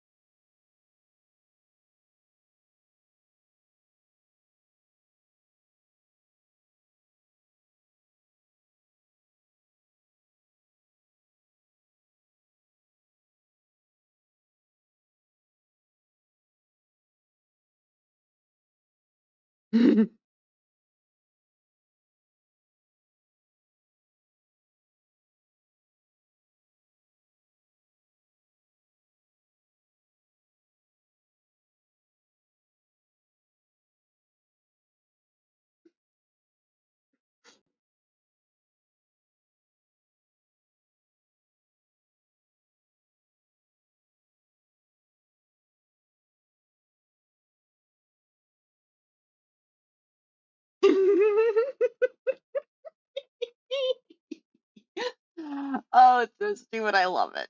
Oh, it's so stupid. I love it.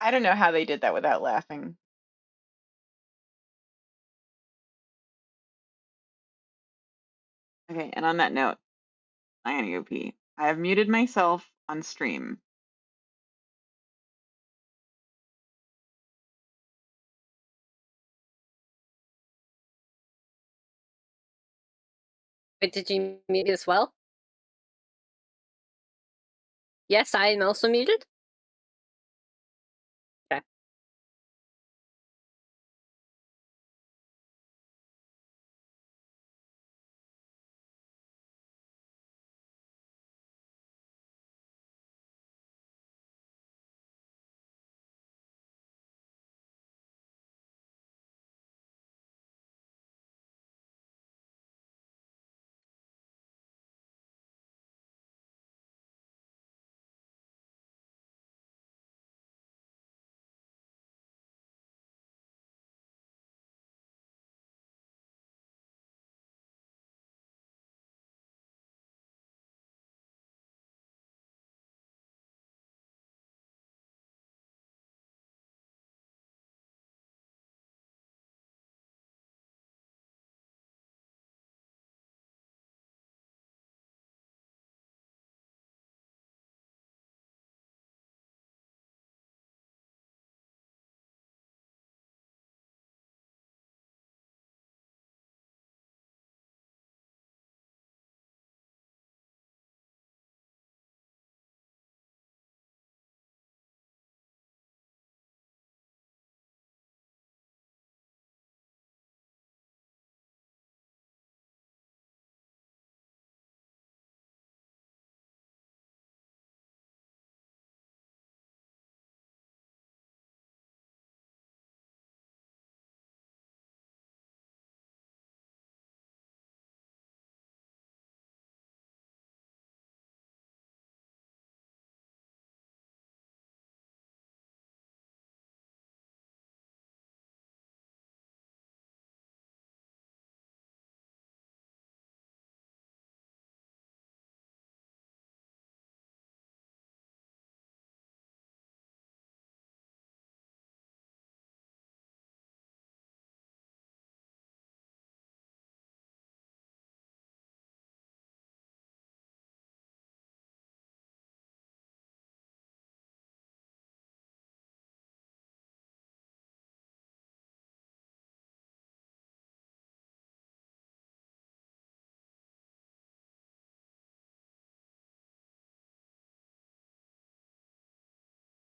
I don't know how they did that without laughing. Okay, and on that note, I'm gonna go pee. I have muted myself on stream. Wait, did you mute as well? Yes, I am also muted. Okay.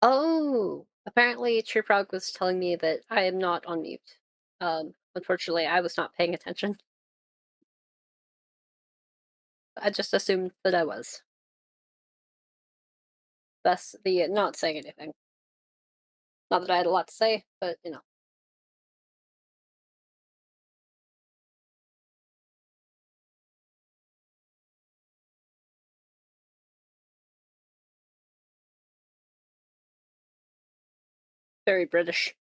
Oh, apparently True Prog was telling me that I am not on mute. Unfortunately, I was not paying attention. I just assumed that I was. Thus, the not saying anything. Not that I had a lot to say, but very British.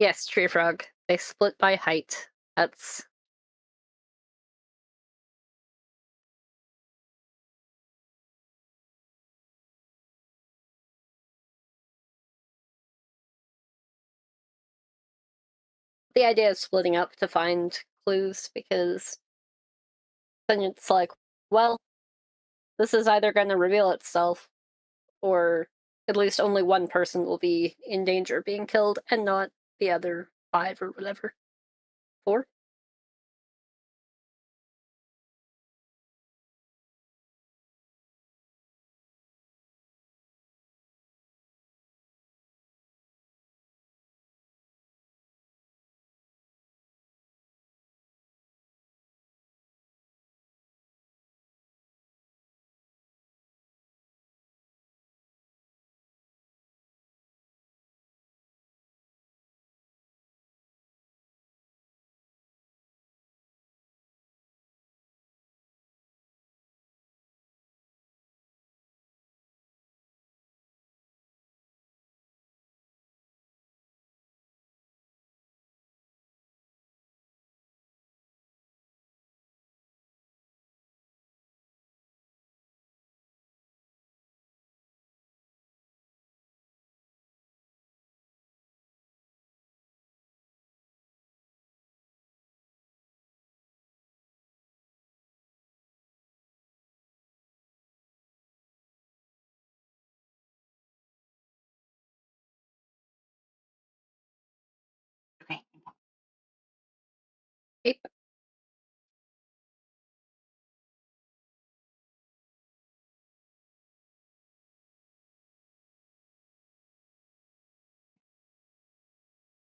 Yes, tree frog. They split by height. That's the idea of splitting up to find clues, because then it's like, well, this is either going to reveal itself, or at least only one person will be in danger of being killed, and not the other five or whatever. Four? Okay. Eight.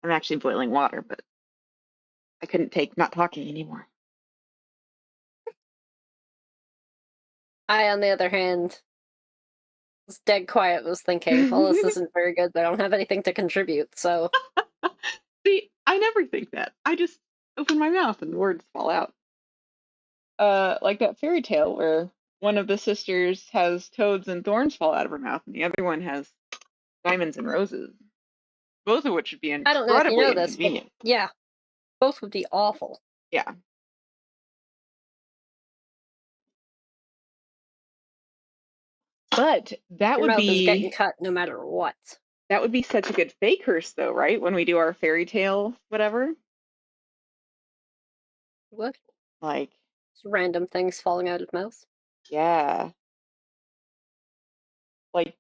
I'm actually boiling water, but I couldn't take not talking anymore. I, on the other hand, was dead quiet, was thinking, well, this isn't very good, but I don't have anything to contribute, so. See, I never think that. I just open my mouth and words fall out. Like that fairy tale where one of the sisters has toads and thorns fall out of her mouth, and the other one has diamonds and roses, both of which would be I don't know if you incredibly know this, but inconvenient. yeah, both would be awful. Yeah. But Your mouth is getting cut no matter what. that would be such a good fake curse though, right? When we do our fairy tale whatever. What? Like, Just random things falling out of mouths. yeah. Like,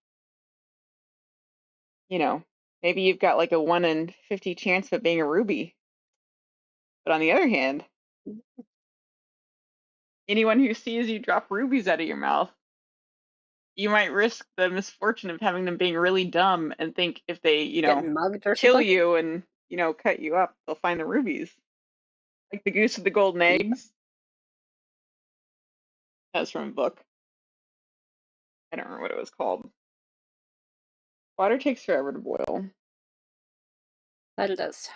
maybe you've got like a 1 in 50 chance of it being a ruby. But on the other hand, anyone who sees you drop rubies out of your mouth, you might risk the misfortune of having them being really dumb and think if they, Getting mugged or kill something? you and, cut you up, they'll find the rubies. Like the goose with the golden Yep. eggs. That's from a book. I don't remember what it was called. Water takes forever to boil. That it is.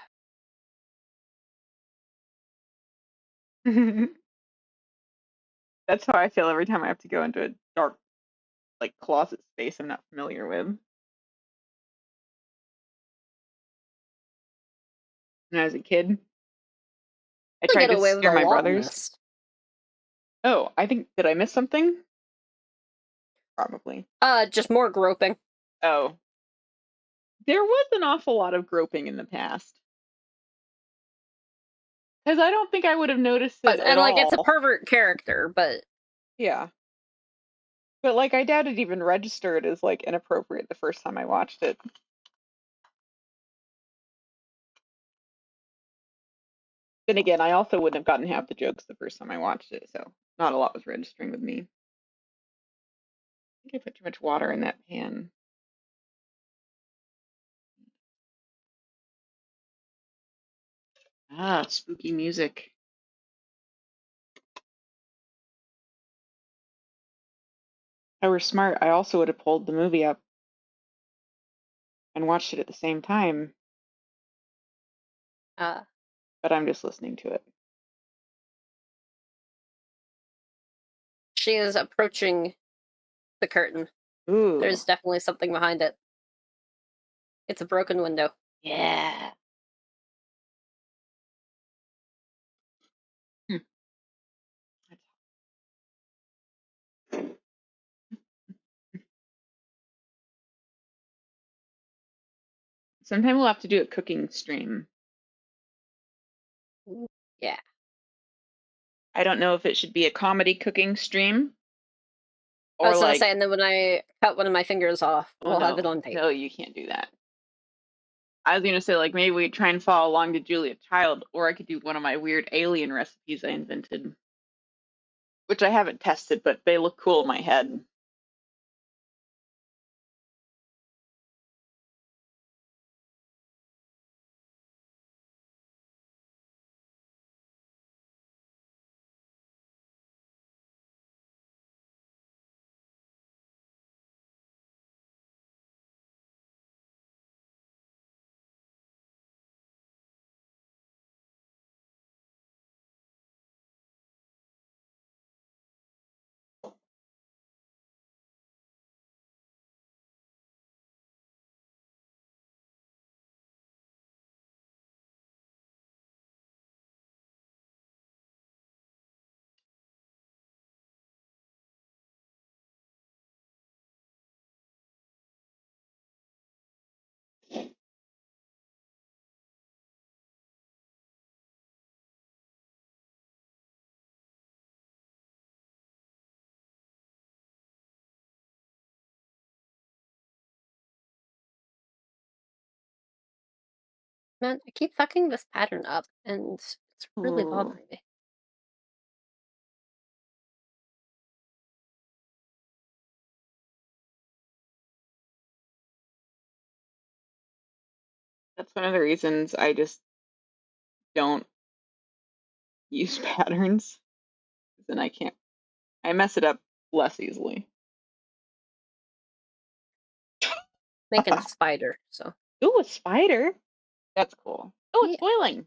That's how I feel every time I have to go into a dark, like closet space I'm not familiar with. When I was a kid, I I tried get to away with scare a my long brothers. mist. Oh, did I miss something? Probably. Just more groping. Oh, there was an awful lot of groping in the past. Because I don't think I would have noticed it But, at and like, it's a all. pervert character, but Yeah. But like I doubt it even registered as like inappropriate the first time I watched it. Then again, I also wouldn't have gotten half the jokes the first time I watched it, so not a lot was registering with me. I think I put too much water in that pan. Ah, spooky music. If I were smart, I also would have pulled the movie up and watched it at the same time, uh, but I'm just listening to it. she is approaching the curtain. Ooh, There's definitely something behind it. It's a broken window. yeah. Sometime we'll have to do a cooking stream. Yeah. I don't know if it should be a comedy cooking stream I or was gonna say, like, and then when I cut one of my fingers off, oh we'll have it no, on tape. no, you can't do that. I was gonna say like maybe we try and follow along to Julia Child, or I could do one of my weird alien recipes I invented, which I haven't tested, but they look cool in my head. Man, I keep fucking this pattern up, and it's really Ooh. bothering me. That's one of the reasons I just don't use patterns. Then I mess it up less easily. Making a spider, so Ooh, a spider. That's cool. Oh, it's yeah. boiling.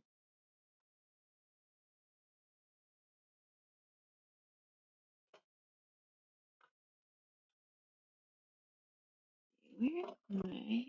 Where am I?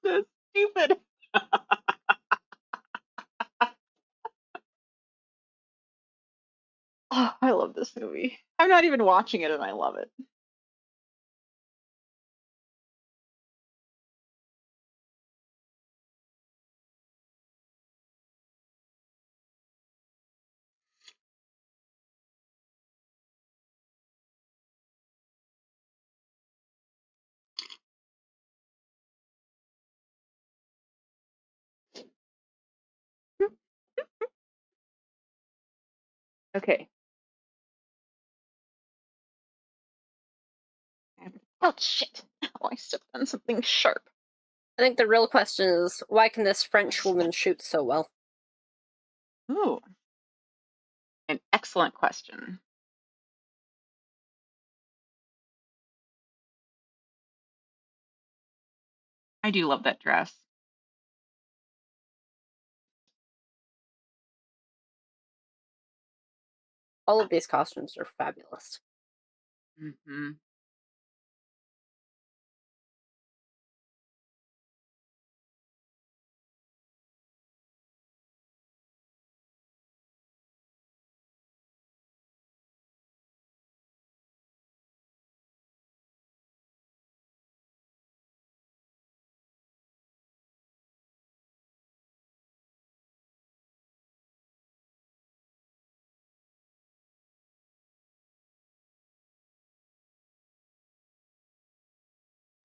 So stupid. Oh, I love this movie. I'm not even watching it and I love it. Okay. Oh shit. Oh, I stepped on something sharp. I think the real question is, why can this French woman shoot so well? Ooh, an excellent question. I do love that dress. All of these costumes are fabulous. Hmm.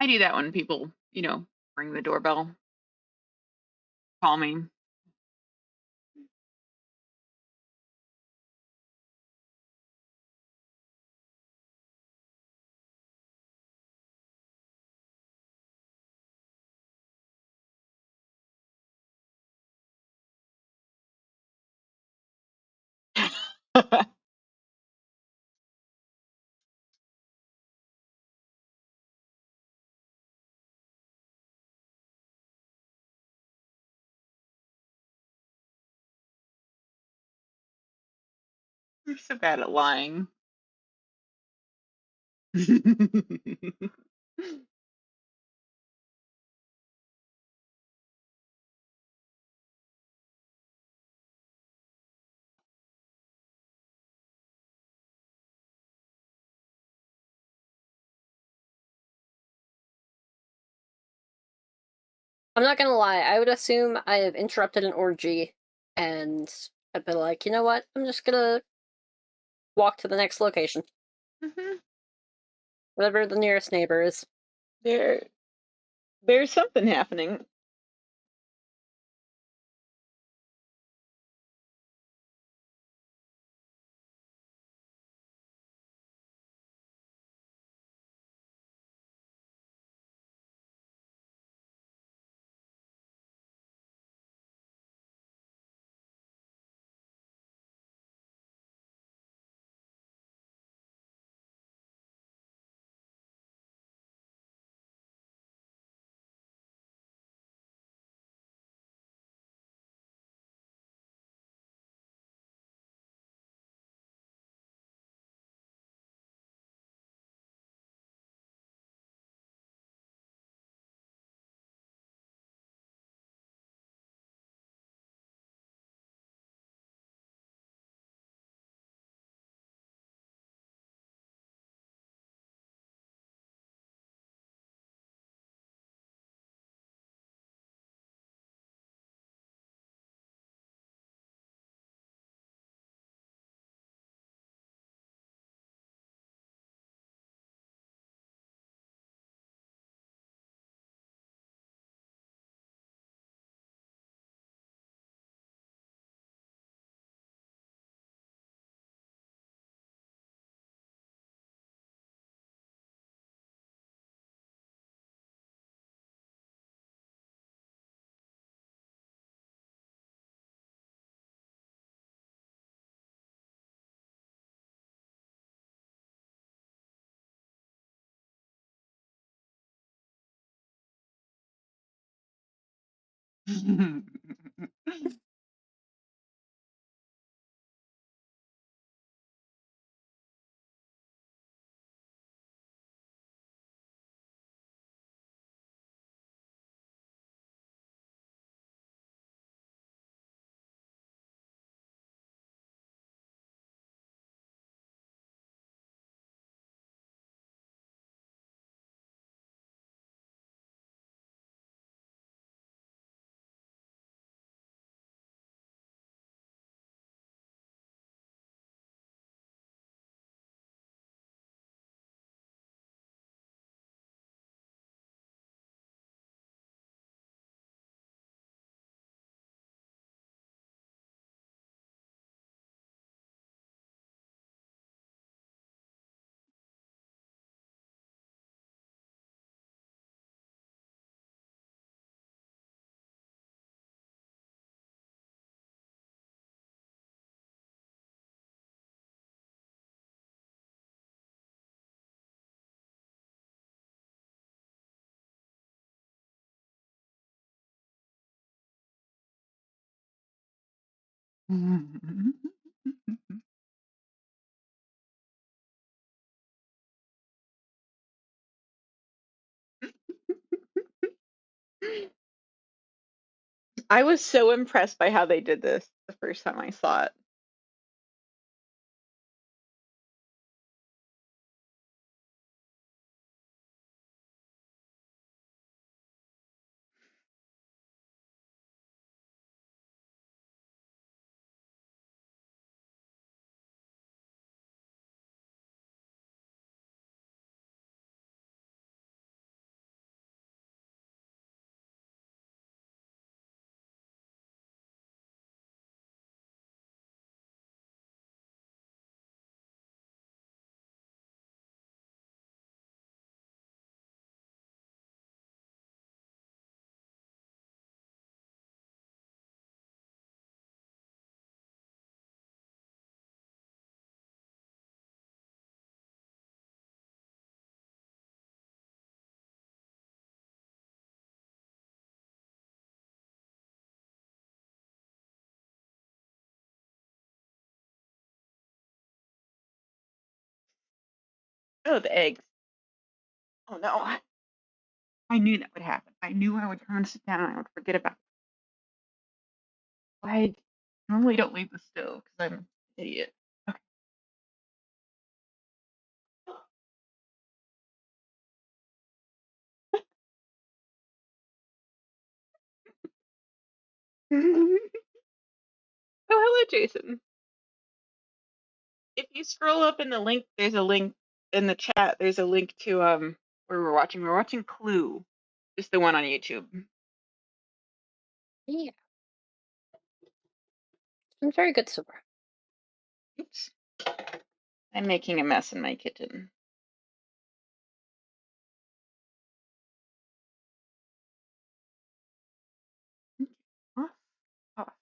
I do that when people, ring the doorbell, call me. You're so bad at lying. I'm not gonna lie, I would assume I have interrupted an orgy, and I'd be like, you know what? I'm just gonna walk to the next location, Mhm. whatever the nearest neighbor is. There, there's something happening. I was so impressed by how they did this the first time I saw it. Oh, the eggs. Oh no. I knew that would happen. I knew I would turn and sit down and I would forget about it. I normally don't leave the stove because I'm an idiot. Okay. Oh, hello, Jason. If you scroll up in the link, there's a link in the chat. There's a link to where we're watching. We're watching Clue, just the one on YouTube. Yeah, I'm very good so far. Oops, I'm making a mess in my kitchen. Off, off.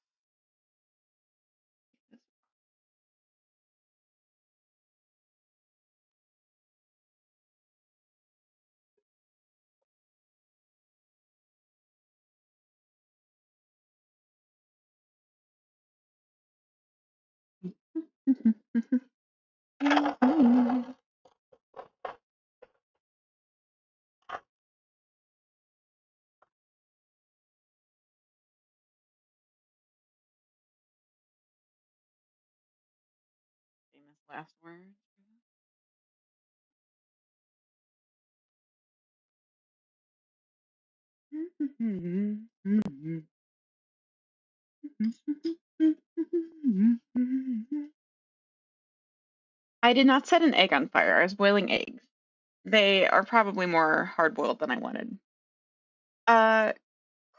Famous last words. I did not set an egg on fire. I was boiling eggs. They are probably more hard boiled than I wanted. Uh,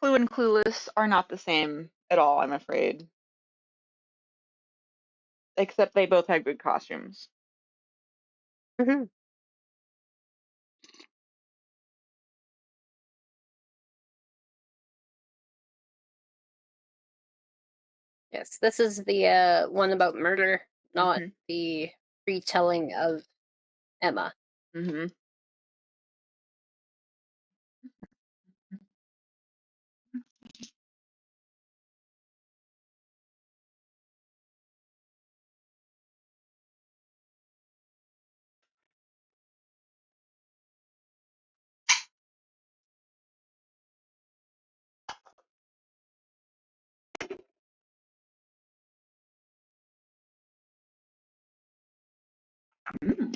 Clue and Clueless are not the same at all, I'm afraid. Except they both had good costumes. Hmm. Yes, this is the one about murder, not Hmm. the retelling of Emma. Hmm. Mm.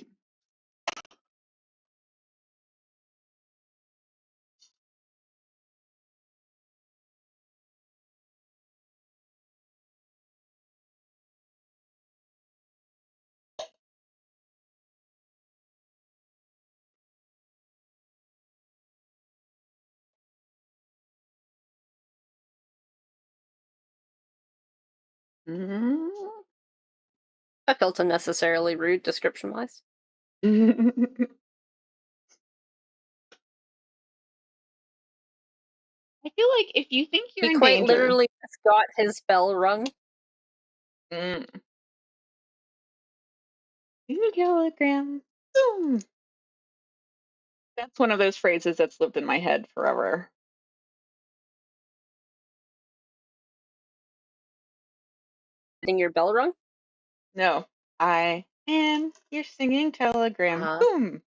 Mm. That felt unnecessarily rude description wise. I feel like if you think you're He in quite danger, literally just got his bell rung. mm, 2 kilograms. Mm. That's one of those phrases that's lived in my head forever. Getting your bell rung? No, I am your singing telegram. Uh-huh. Boom.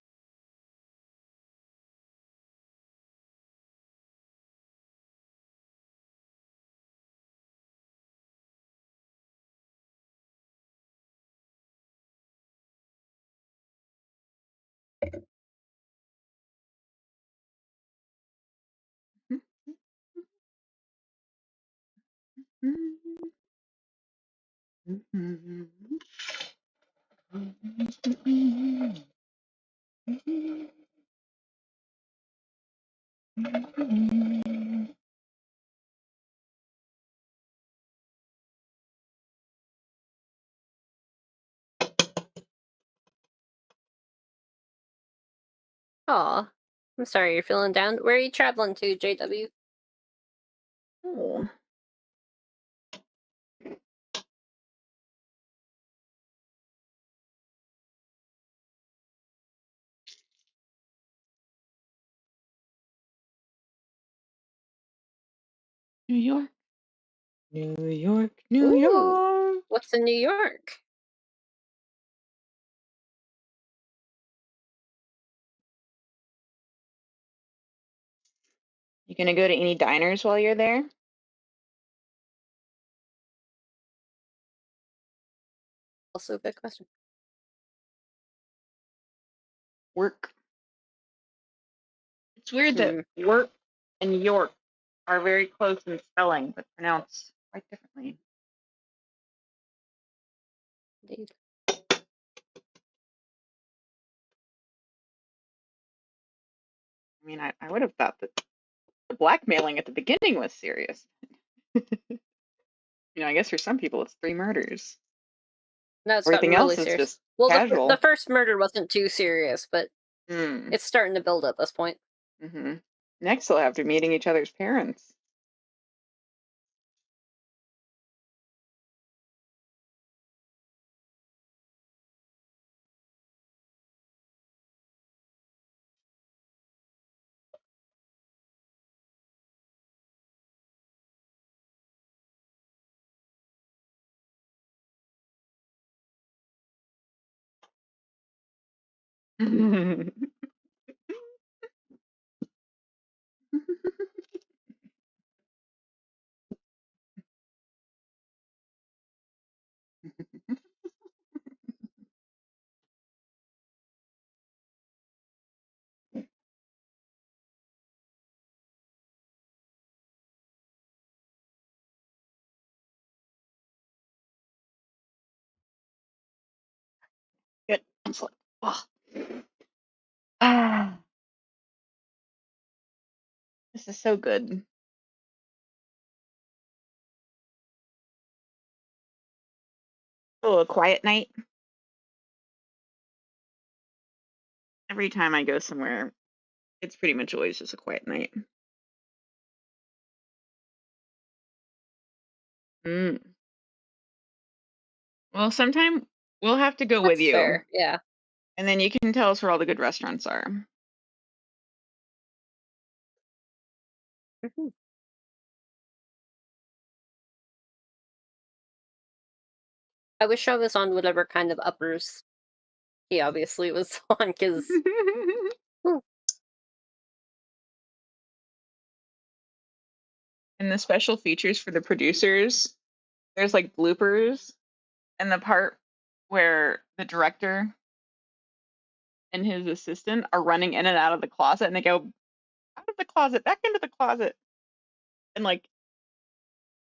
Aw. I'm sorry you're feeling down. Where are you traveling to, JW? Oh. New York, New York, New Ooh. York. What's in New York? You gonna go to any diners while you're there? Also a good question. Work. It's weird that Hmm. work and York are very close in spelling, but pronounced quite differently. Indeed. I mean, I would have thought that the blackmailing at the beginning was serious. I guess for some people it's 3 murders. Now it's gotten Everything really else is serious. just Well, the casual. first murder wasn't too serious, but Mm. it's starting to build at this point. Hmm. Next, they'll have to meeting each other's parents. Good. Excellent. Oh. Ah, this is so good. Oh, a quiet night. Every time I go somewhere, it's pretty much always just a quiet night. Mm. Well, sometime we'll have to go with That's you, fair. Yeah. and then you can tell us where all the good restaurants are. Mhm. I wish I was on whatever kind of uppers he obviously was on, because And the special features for the producers, there's like bloopers, and the part where the director and his assistant are running in and out of the closet, and they go out of the closet, back into the closet, and like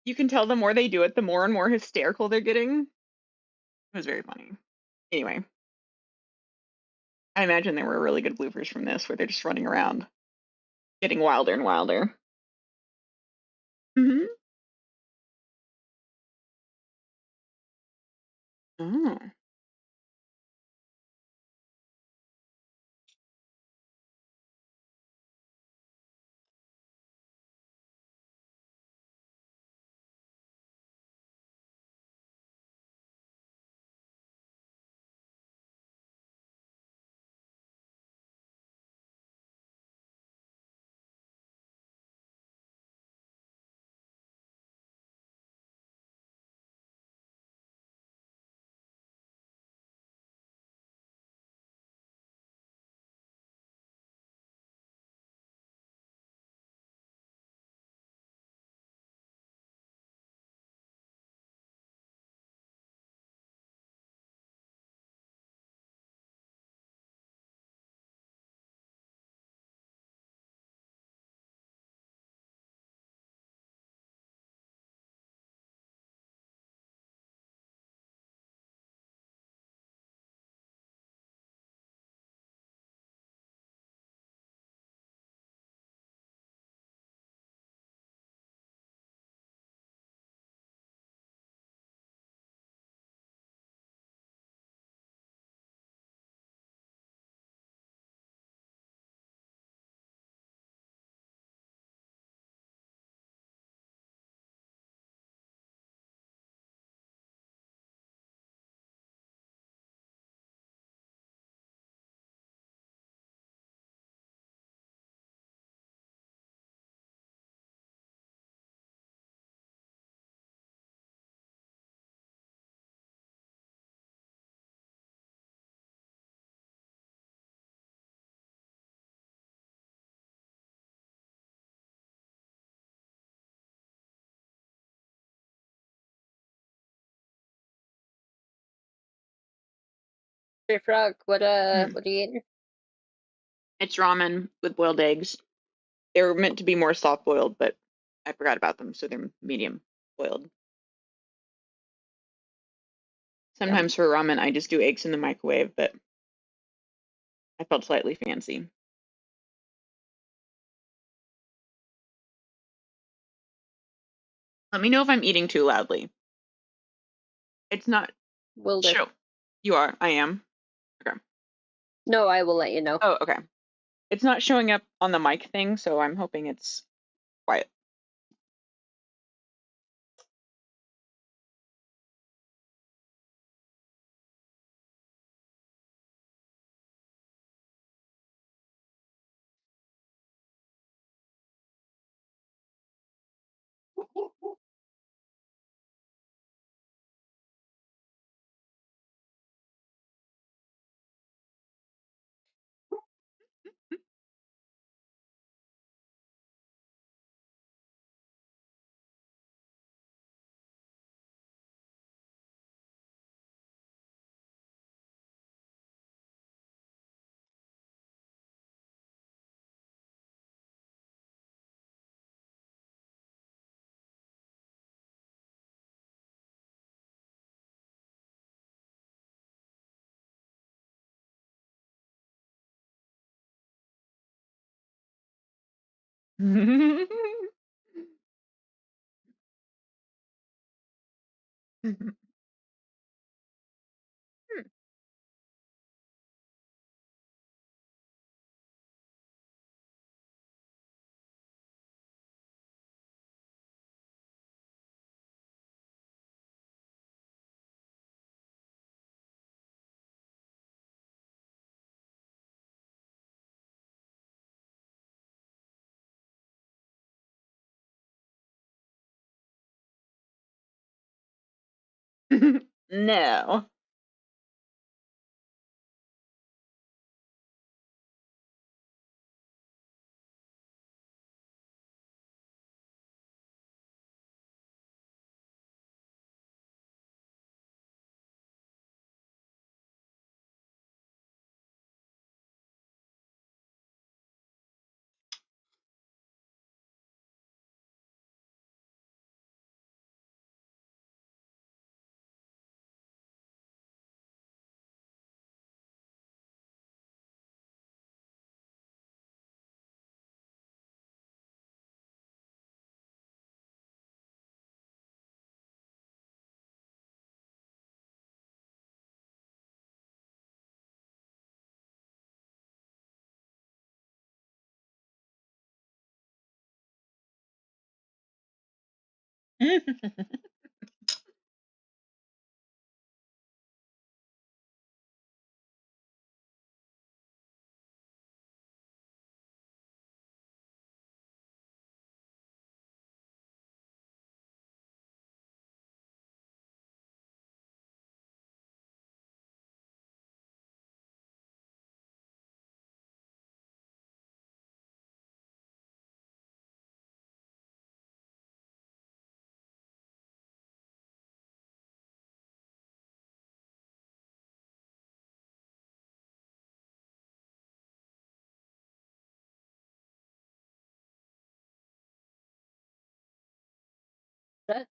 you can tell the more they do it, the more and more hysterical they're getting. It was very funny. Anyway, I imagine there were really good bloopers from this where they're just running around, getting wilder and wilder. Hmm. Oh. Hey Frog, Hmm. what are you eating? It's ramen with boiled eggs. They were meant to be more soft boiled, but I forgot about them, so they're medium boiled. Yum. Sometimes for ramen, I just do eggs in the microwave, but I felt slightly fancy. Let me know if I'm eating too loudly. It's not Will do. show. You are. I am. Okay. No, I will let you know. Oh, okay. It's not showing up on the mic thing, so I'm hoping it's quiet. No. That-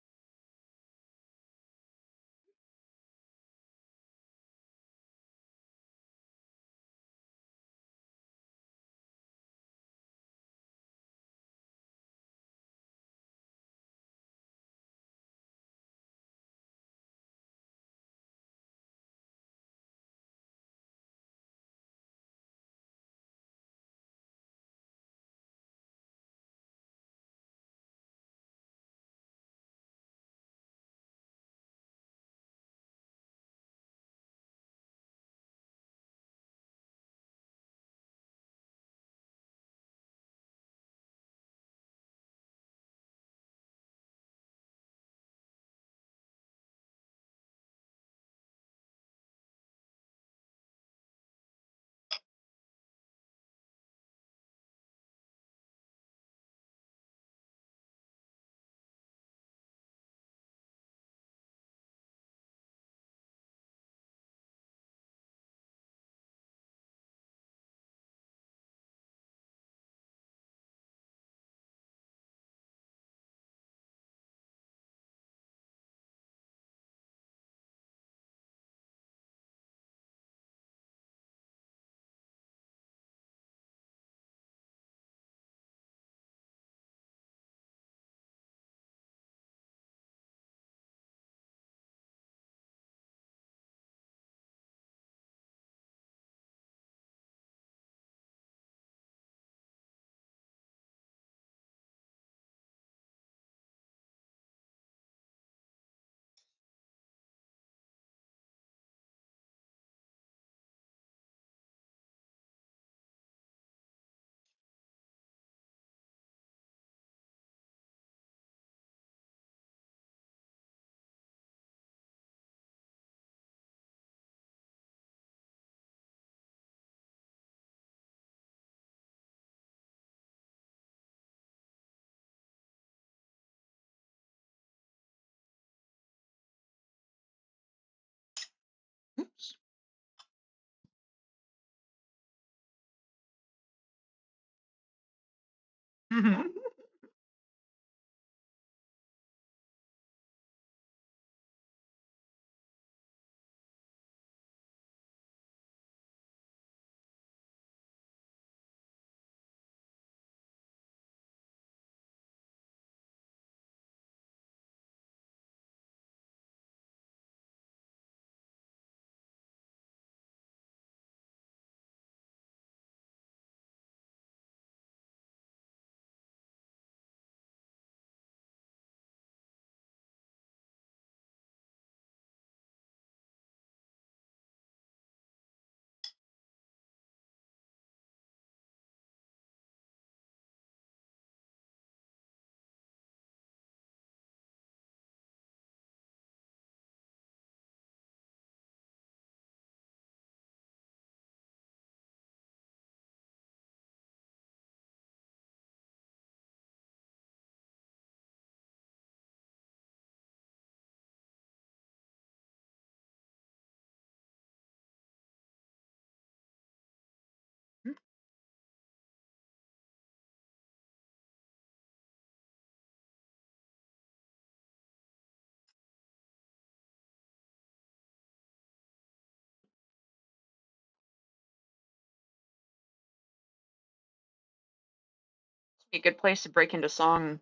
Be a good place to break into song.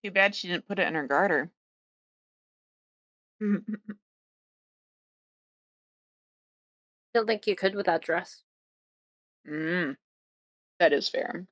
Too bad she didn't put it in her garter. Don't think you could with that dress. Mm, that is fair.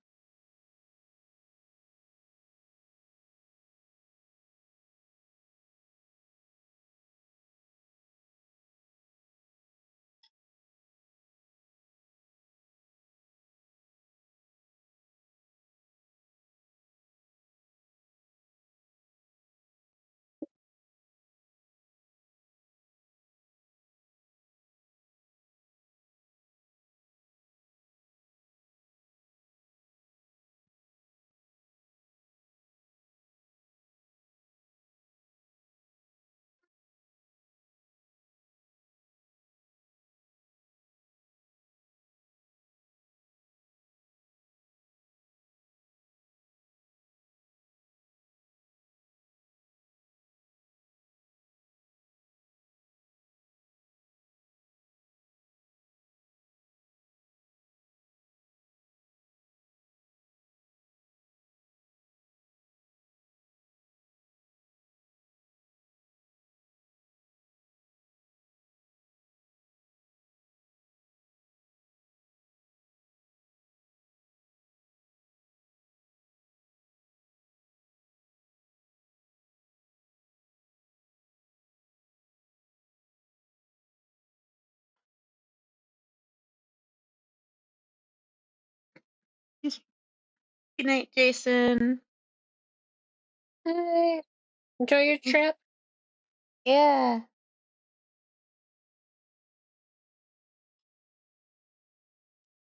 Good night, Jason. Hey, enjoy your trip. Yeah.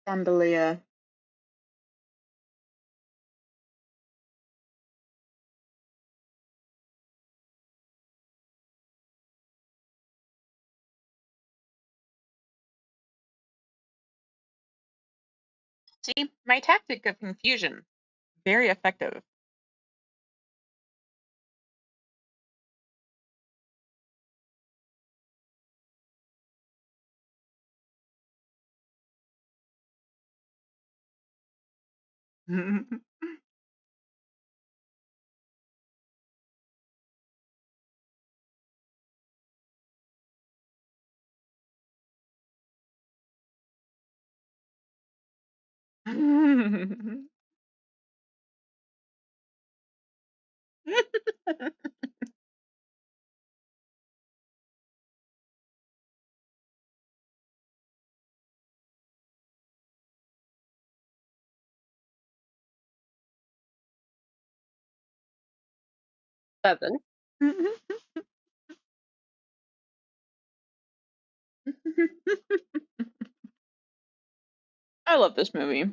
Ambelia. See, my tactic of confusion, very effective. 7. I love this movie.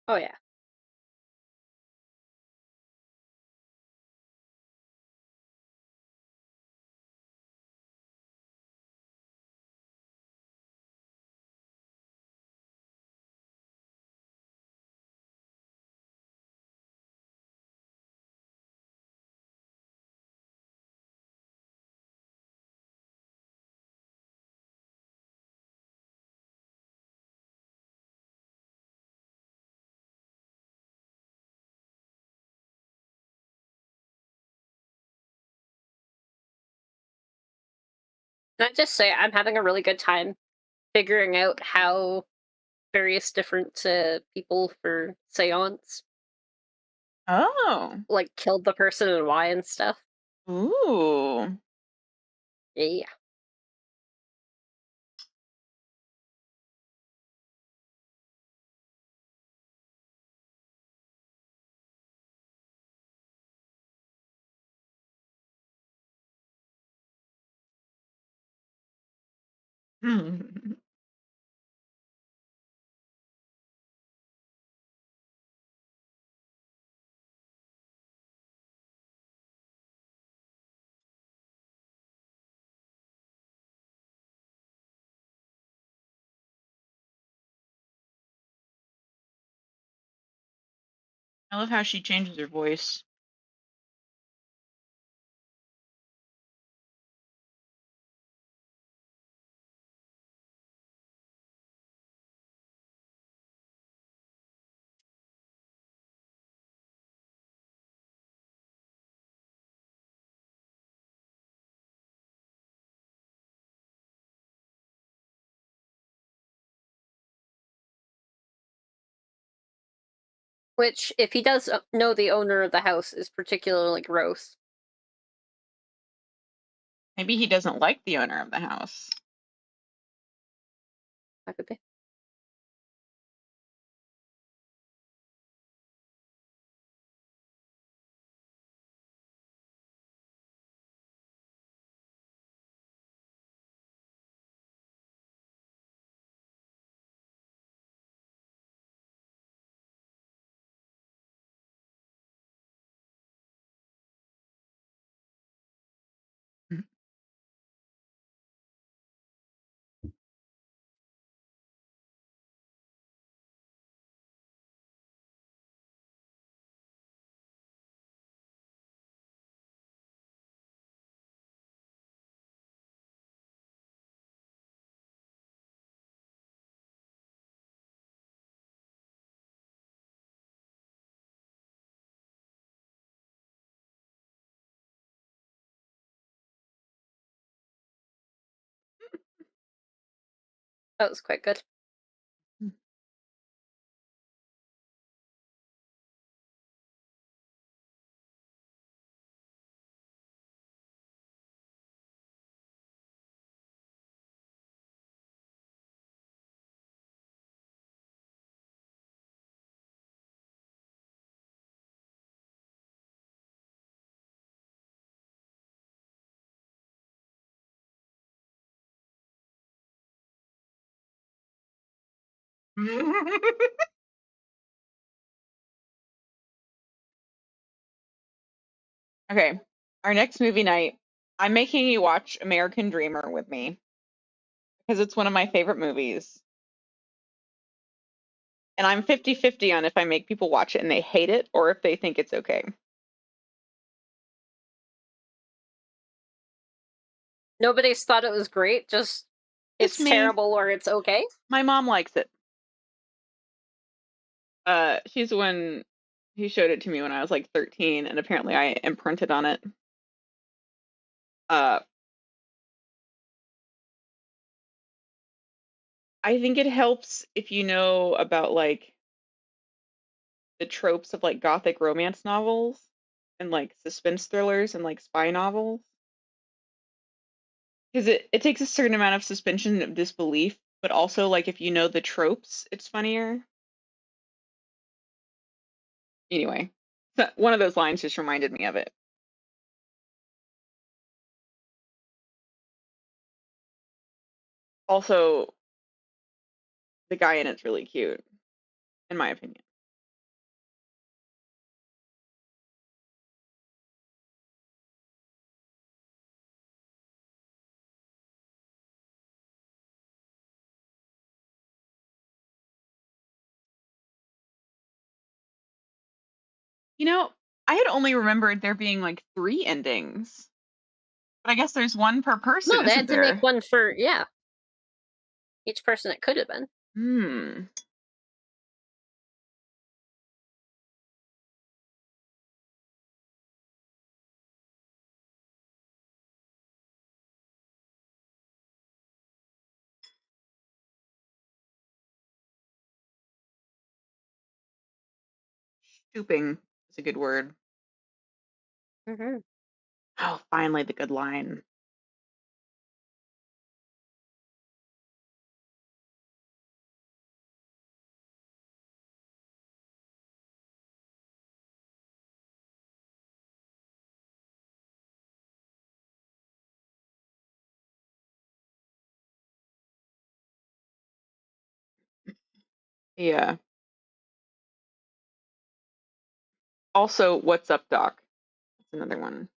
Oh yeah. Can I just say I'm having a really good time figuring out how various different people for seance Oh. like killed the person and why and stuff. Ooh. Yeah. I love how she changes her voice. Which, if he does know the owner of the house, is particularly gross. Maybe he doesn't like the owner of the house. That could be. That was quite good. Okay, our next movie night, I'm making you watch American Dreamer with me because it's one of my favorite movies. And I'm 50-50 on if I make people watch it and they hate it or if they think it's okay. Nobody's thought it was great, just Just it's me. terrible or it's okay. My mom likes it. She's the one he showed it to me when I was like 13, and apparently I imprinted on it. Uh, I think it helps if you know about like the tropes of like gothic romance novels and like suspense thrillers and like spy novels. Because it takes a certain amount of suspension of disbelief, but also like if you know the tropes, it's funnier. Anyway, so one of those lines just reminded me of it. Also, the guy in it's really cute, in my opinion. You know, I had only remembered there being like three endings, but I guess there's one per person, No, they isn't had to make there? one for, yeah, each person it could have been. Hmm. Stooping is a good word. Hmm. Oh, finally the good line. Yeah. Also, what's up, Doc? That's another one.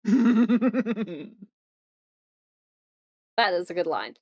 Mhm. That is a good line.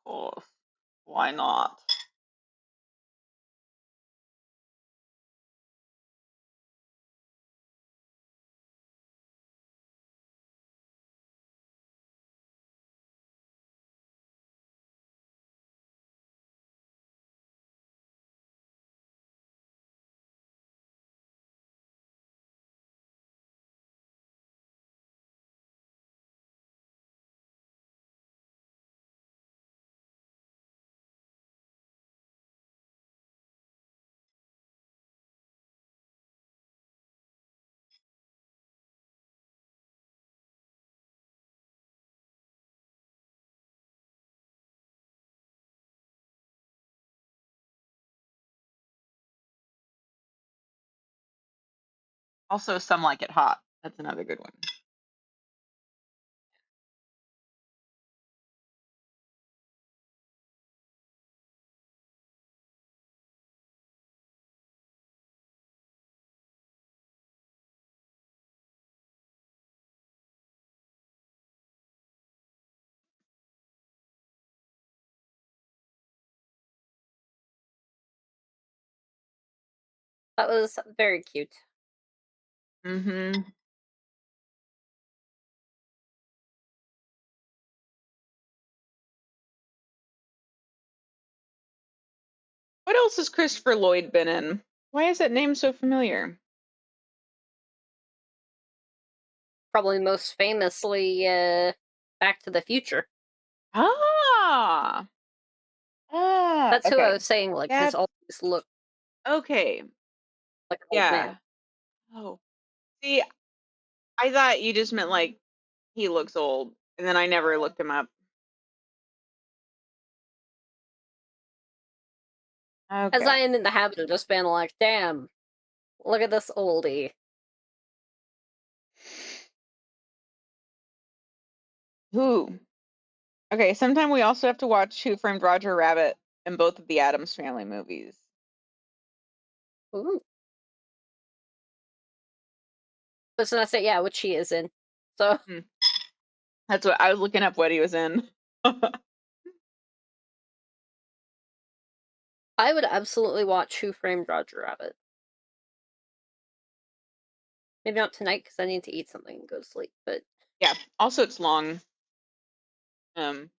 Of course. Why not? Also, some like it hot. That's another good one. That was very cute. Mm-hmm. What else has Christopher Lloyd been in? Why is that name so familiar? Probably most famously, Back to the Future. Ah. That's who I Okay. was saying, like, has That's always looked okay. like an old man. Yeah. Oh. See, I thought you just meant like he looks old, and then I never looked him up. As Okay. I am in the habit of just being like, "Damn, look at this oldie." Who? Okay, sometime we also have to watch Who Framed Roger Rabbit and both of the Addams Family movies. Ooh. But not say, yeah, which he is in. So, Hmm. That's what I was looking up what he was in. I would absolutely watch Who Framed Roger Rabbit. Maybe not tonight because I need to eat something and go to sleep, but Yeah. Also, it's long. Um,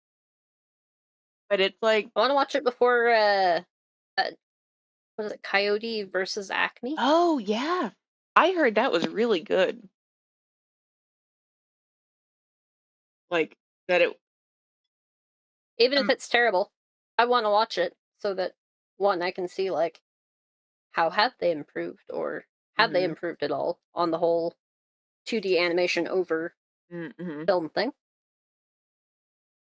but it's like, I wanna watch it before, uh, what is it, Coyote versus Acme? oh yeah, I heard that was really good. Like that it. Even if Um, it's terrible, I wanna watch it so that, 1, I can see, like, how have they improved or have they mhm, improved at all on the whole 2D animation over mhm, film thing?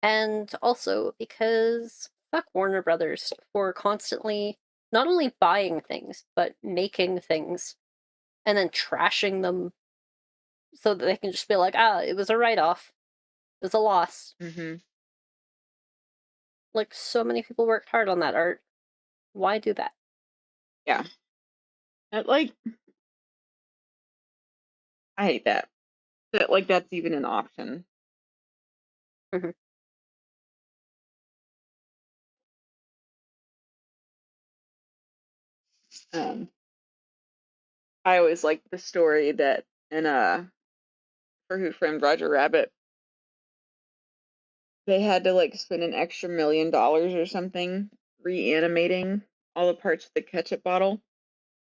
And also because fuck Warner Brothers for constantly not only buying things, but making things and then trashing them so that they can just be like, ah, it was a write off. It was a loss. mhm. Like, so many people worked hard on that art. Why do that? Yeah. That, like, I hate that. That like that's even an option. Mhm. Um, I always like the story that in for Who Framed Roger Rabbit, they had to like spend an extra $1 million or something reanimating all the parts of the ketchup bottle.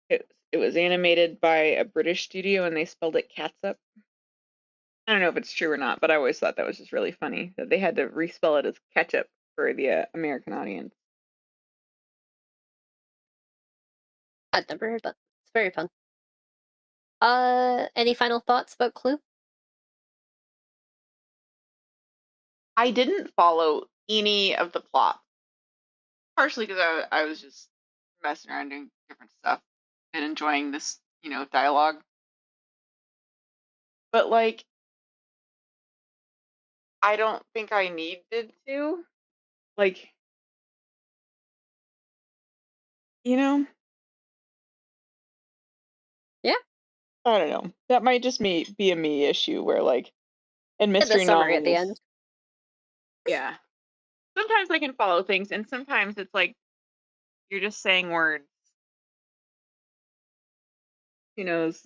It was animated by a British studio and they spelled it catsup. I don't know if it's true or not, but I always thought that was just really funny that they had to respell it as ketchup for the American audience. I'd never heard that. It's very fun. Any final thoughts about Clue? I didn't follow any of the plot, partially because I was just messing around doing different stuff and enjoying this, dialogue. But like, I don't think I needed to. Like, you know, Yeah, I don't know. That might just be a me issue where like in get the mystery summary at the novels, end. yeah. Sometimes I can follow things and sometimes it's like you're just saying words. Who knows?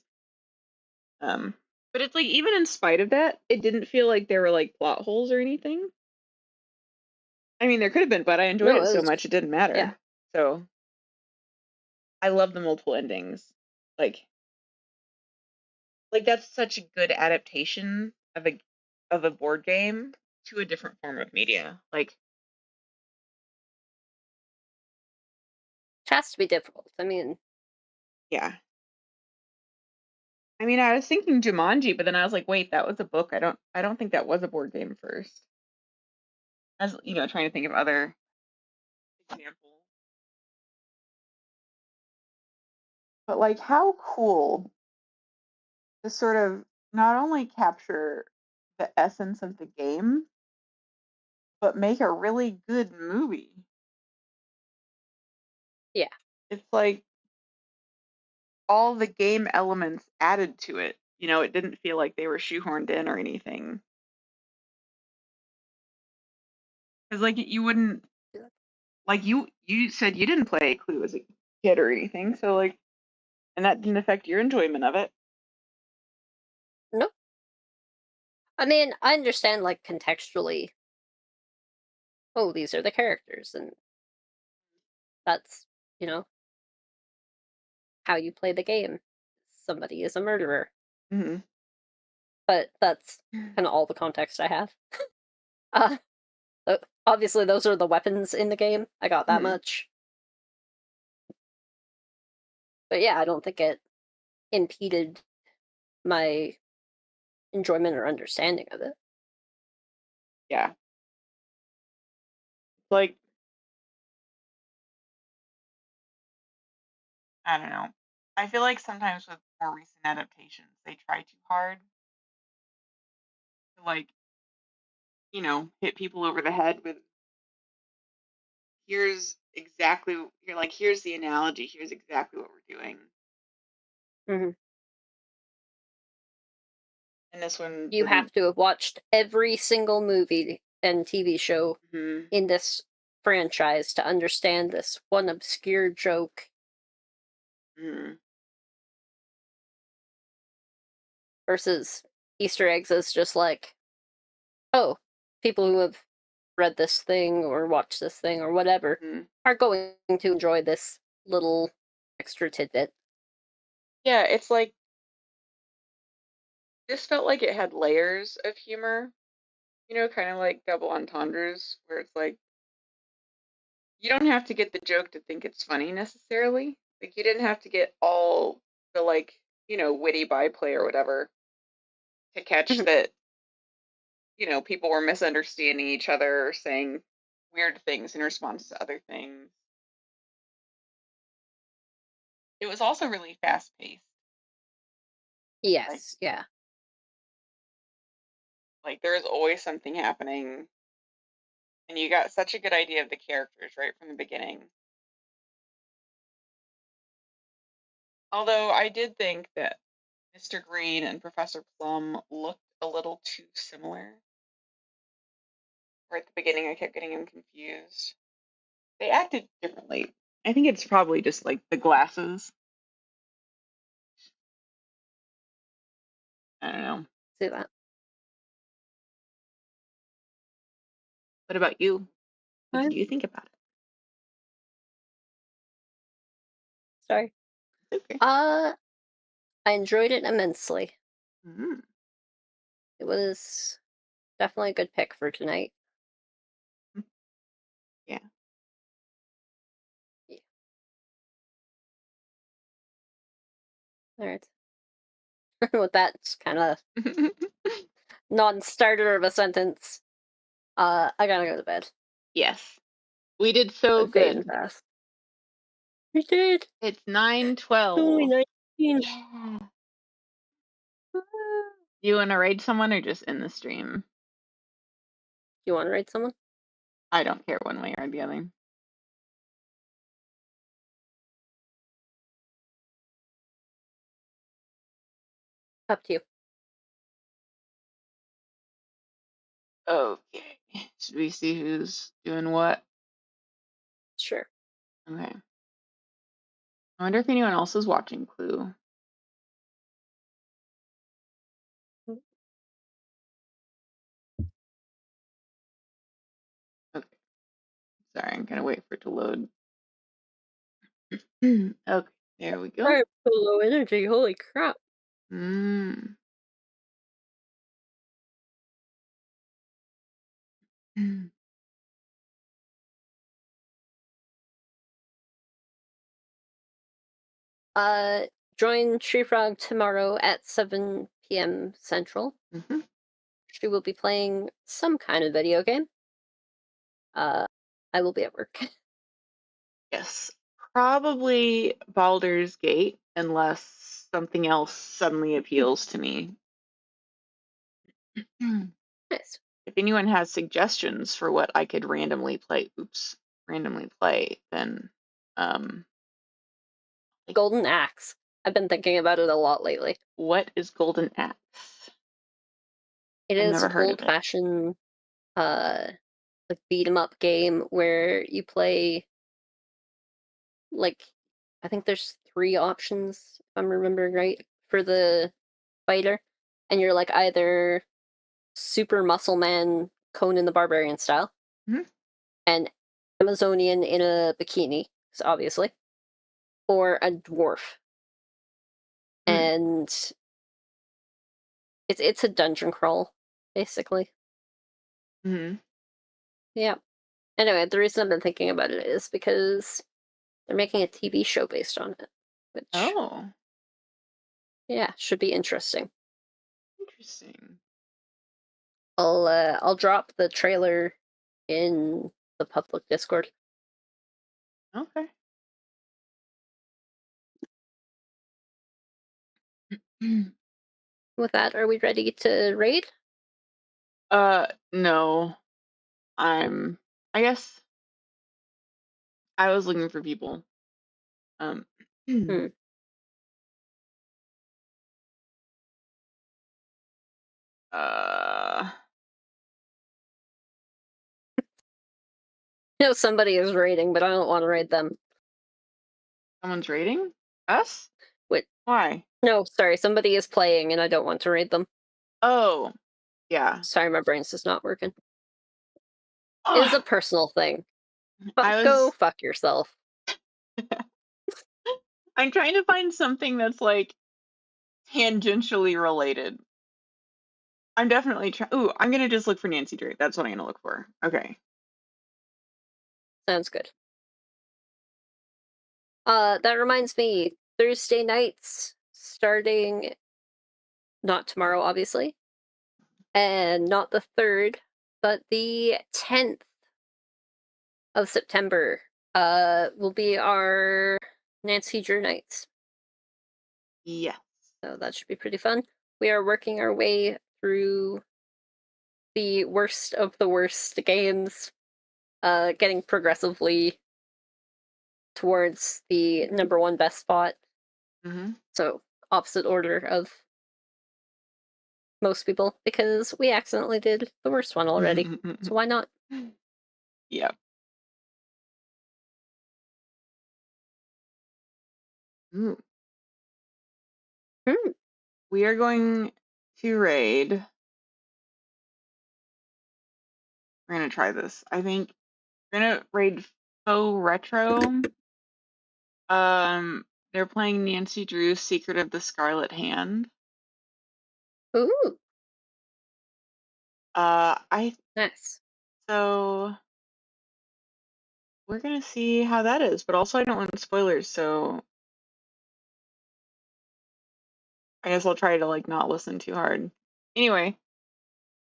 Um, but it's like even in spite of that, it didn't feel like there were like plot holes or anything. I mean, there could have been, but I enjoyed No, it it so was, much it didn't yeah. matter. So I love the multiple endings. Like that's such a good adaptation of a board game to a different form of media. Like, It has to be difficult. I mean, yeah. I mean, I was thinking Jumanji, but then I was like, wait, that was a book. I don't think that was a board game first. As trying to think of other examples. But like how cool to sort of not only capture the essence of the game, but make a really good movie. yeah. It's like all the game elements added to it. It didn't feel like they were shoehorned in or anything. Because like you wouldn't like you said you didn't play Clue as a kid or anything, so like and that didn't affect your enjoyment of it. No. I mean, I understand, like, contextually, oh, these are the characters, and that's, you know, how you play the game. Somebody is a murderer. Hmm. but that's kind of all the context I have. Uh, Obviously, those are the weapons in the game. I got that Mhm. much. But yeah, I don't think it impeded my enjoyment or understanding of it. Yeah. Like, I don't know. I feel like sometimes with more recent adaptations, they try too hard to like, hit people over the head with here's exactly you're like, here's the analogy, here's exactly what we're doing. Mhm. And this one You didn't. have to have watched every single movie and TV show Mhm. in this franchise to understand this one obscure joke Mhm. versus Easter eggs is just like, oh, people who have read this thing or watched this thing or whatever Mhm. are going to enjoy this little extra tidbit. Yeah, it's like this felt like it had layers of humor, kind of like double entendres, where it's like you don't have to get the joke to think it's funny necessarily. Like you didn't have to get all the like, witty byplay or whatever to catch Mhm. that, people were misunderstanding each other or saying weird things in response to other things. It was also really fast paced. Like Yes, yeah. like there is always something happening and you got such a good idea of the characters right from the beginning. Although I did think that Mr. Green and Professor Plum looked a little too similar. Or at the beginning, I kept getting them confused. They acted differently. I think it's probably just like the glasses. I don't know. See that. What about you? What did I'm you think about sorry. it? Okay. Uh, I enjoyed it immensely. Mm, It was definitely a good pick for tonight. yeah. Yeah. All right. With that kind of non-starter of a sentence, I gotta go to bed. Yes. We did so I'm fading good. fast. We did. It's It's only 9:12. 19. Yeah. Woo. You want to raid someone or just in the stream? You want to rate someone? I don't care one way or the other. Up to you. Okay. Should we see who's doing what? Sure. Okay. I wonder if anyone else is watching Clue. Okay. Sorry, I'm gonna wait for it to load. Okay, there we go. I'm so low energy. Holy crap. Mm. Uh, Join Tree Frog tomorrow at 7 p.m. Central. Hmm. She will be playing some kind of video game. Uh, I will be at work. Yes, probably Baldur's Gate, unless something else suddenly appeals to me. Nice. If anyone has suggestions for what I could randomly play, then um, like, Golden Axe. I've been thinking about it a lot lately. what is Golden Axe? It I've is never an heard of old it. fashioned uh like beat 'em up game where you play like I think there's three options if I'm remembering right for the fighter. And you're like either super muscle man Conan the Barbarian style, Mhm. an Amazonian in a bikini, obviously, or a dwarf. Mm. And It's a dungeon crawl, basically. Hmm. Yeah. Anyway, the reason I've been thinking about it is because they're making a TV show based on it, which Oh, yeah, should be interesting. interesting. I'll drop the trailer in the public Discord. Okay. With that, are we ready to raid? No. I guess I was looking for people. Um, Hmm. uh, I know somebody is raiding, but I don't want to raid them. someone's raiding us? Wait, Why? no, sorry, somebody is playing, and I don't want to raid them. Oh, yeah. Sorry, my brain's just not working. It is Oh, a personal thing, but I go was. fuck yourself. I'm trying to find something that's like tangentially related. I'm definitely trying. Ooh, I'm gonna just look for Nancy Drew. That's what I'm gonna look for. Okay. Sounds good. That reminds me, Thursday nights starting not tomorrow, obviously, and not the 3rd, but the 10th of September, will be our Nancy Drew nights. Yes. So that should be pretty fun. We are working our way through the worst of the worst games, getting progressively towards the number one best spot. Mm-hmm. So opposite order of most people, because we accidentally did the worst one already. So why not? Yep. Ooh. Hmm. We are going to raid. We're gonna try this. I think we're gonna raid Faux Retro. They're playing Nancy Drew's Secret of the Scarlet Hand. Ooh, I nice. so we're gonna see how that is, but also I don't want spoilers, so I guess I'll try to like not listen too hard. Anyway,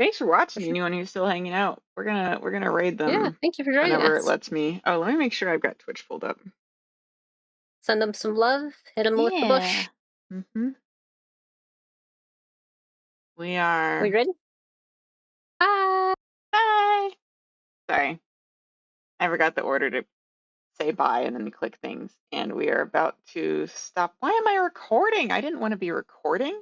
thanks for For watching, sure. anyone who's still hanging out. We're gonna raid Yeah, them thank you for joining whenever it us. lets me. Oh, let me make sure I've got Twitch pulled up. Send them some love, hit them with the bush. Yeah. Mm-hmm. We We are. ready? Bye! Bye. Sorry, I forgot the order to say bye and then click things. And we are about to stop. Why am I recording? I didn't want to be recording.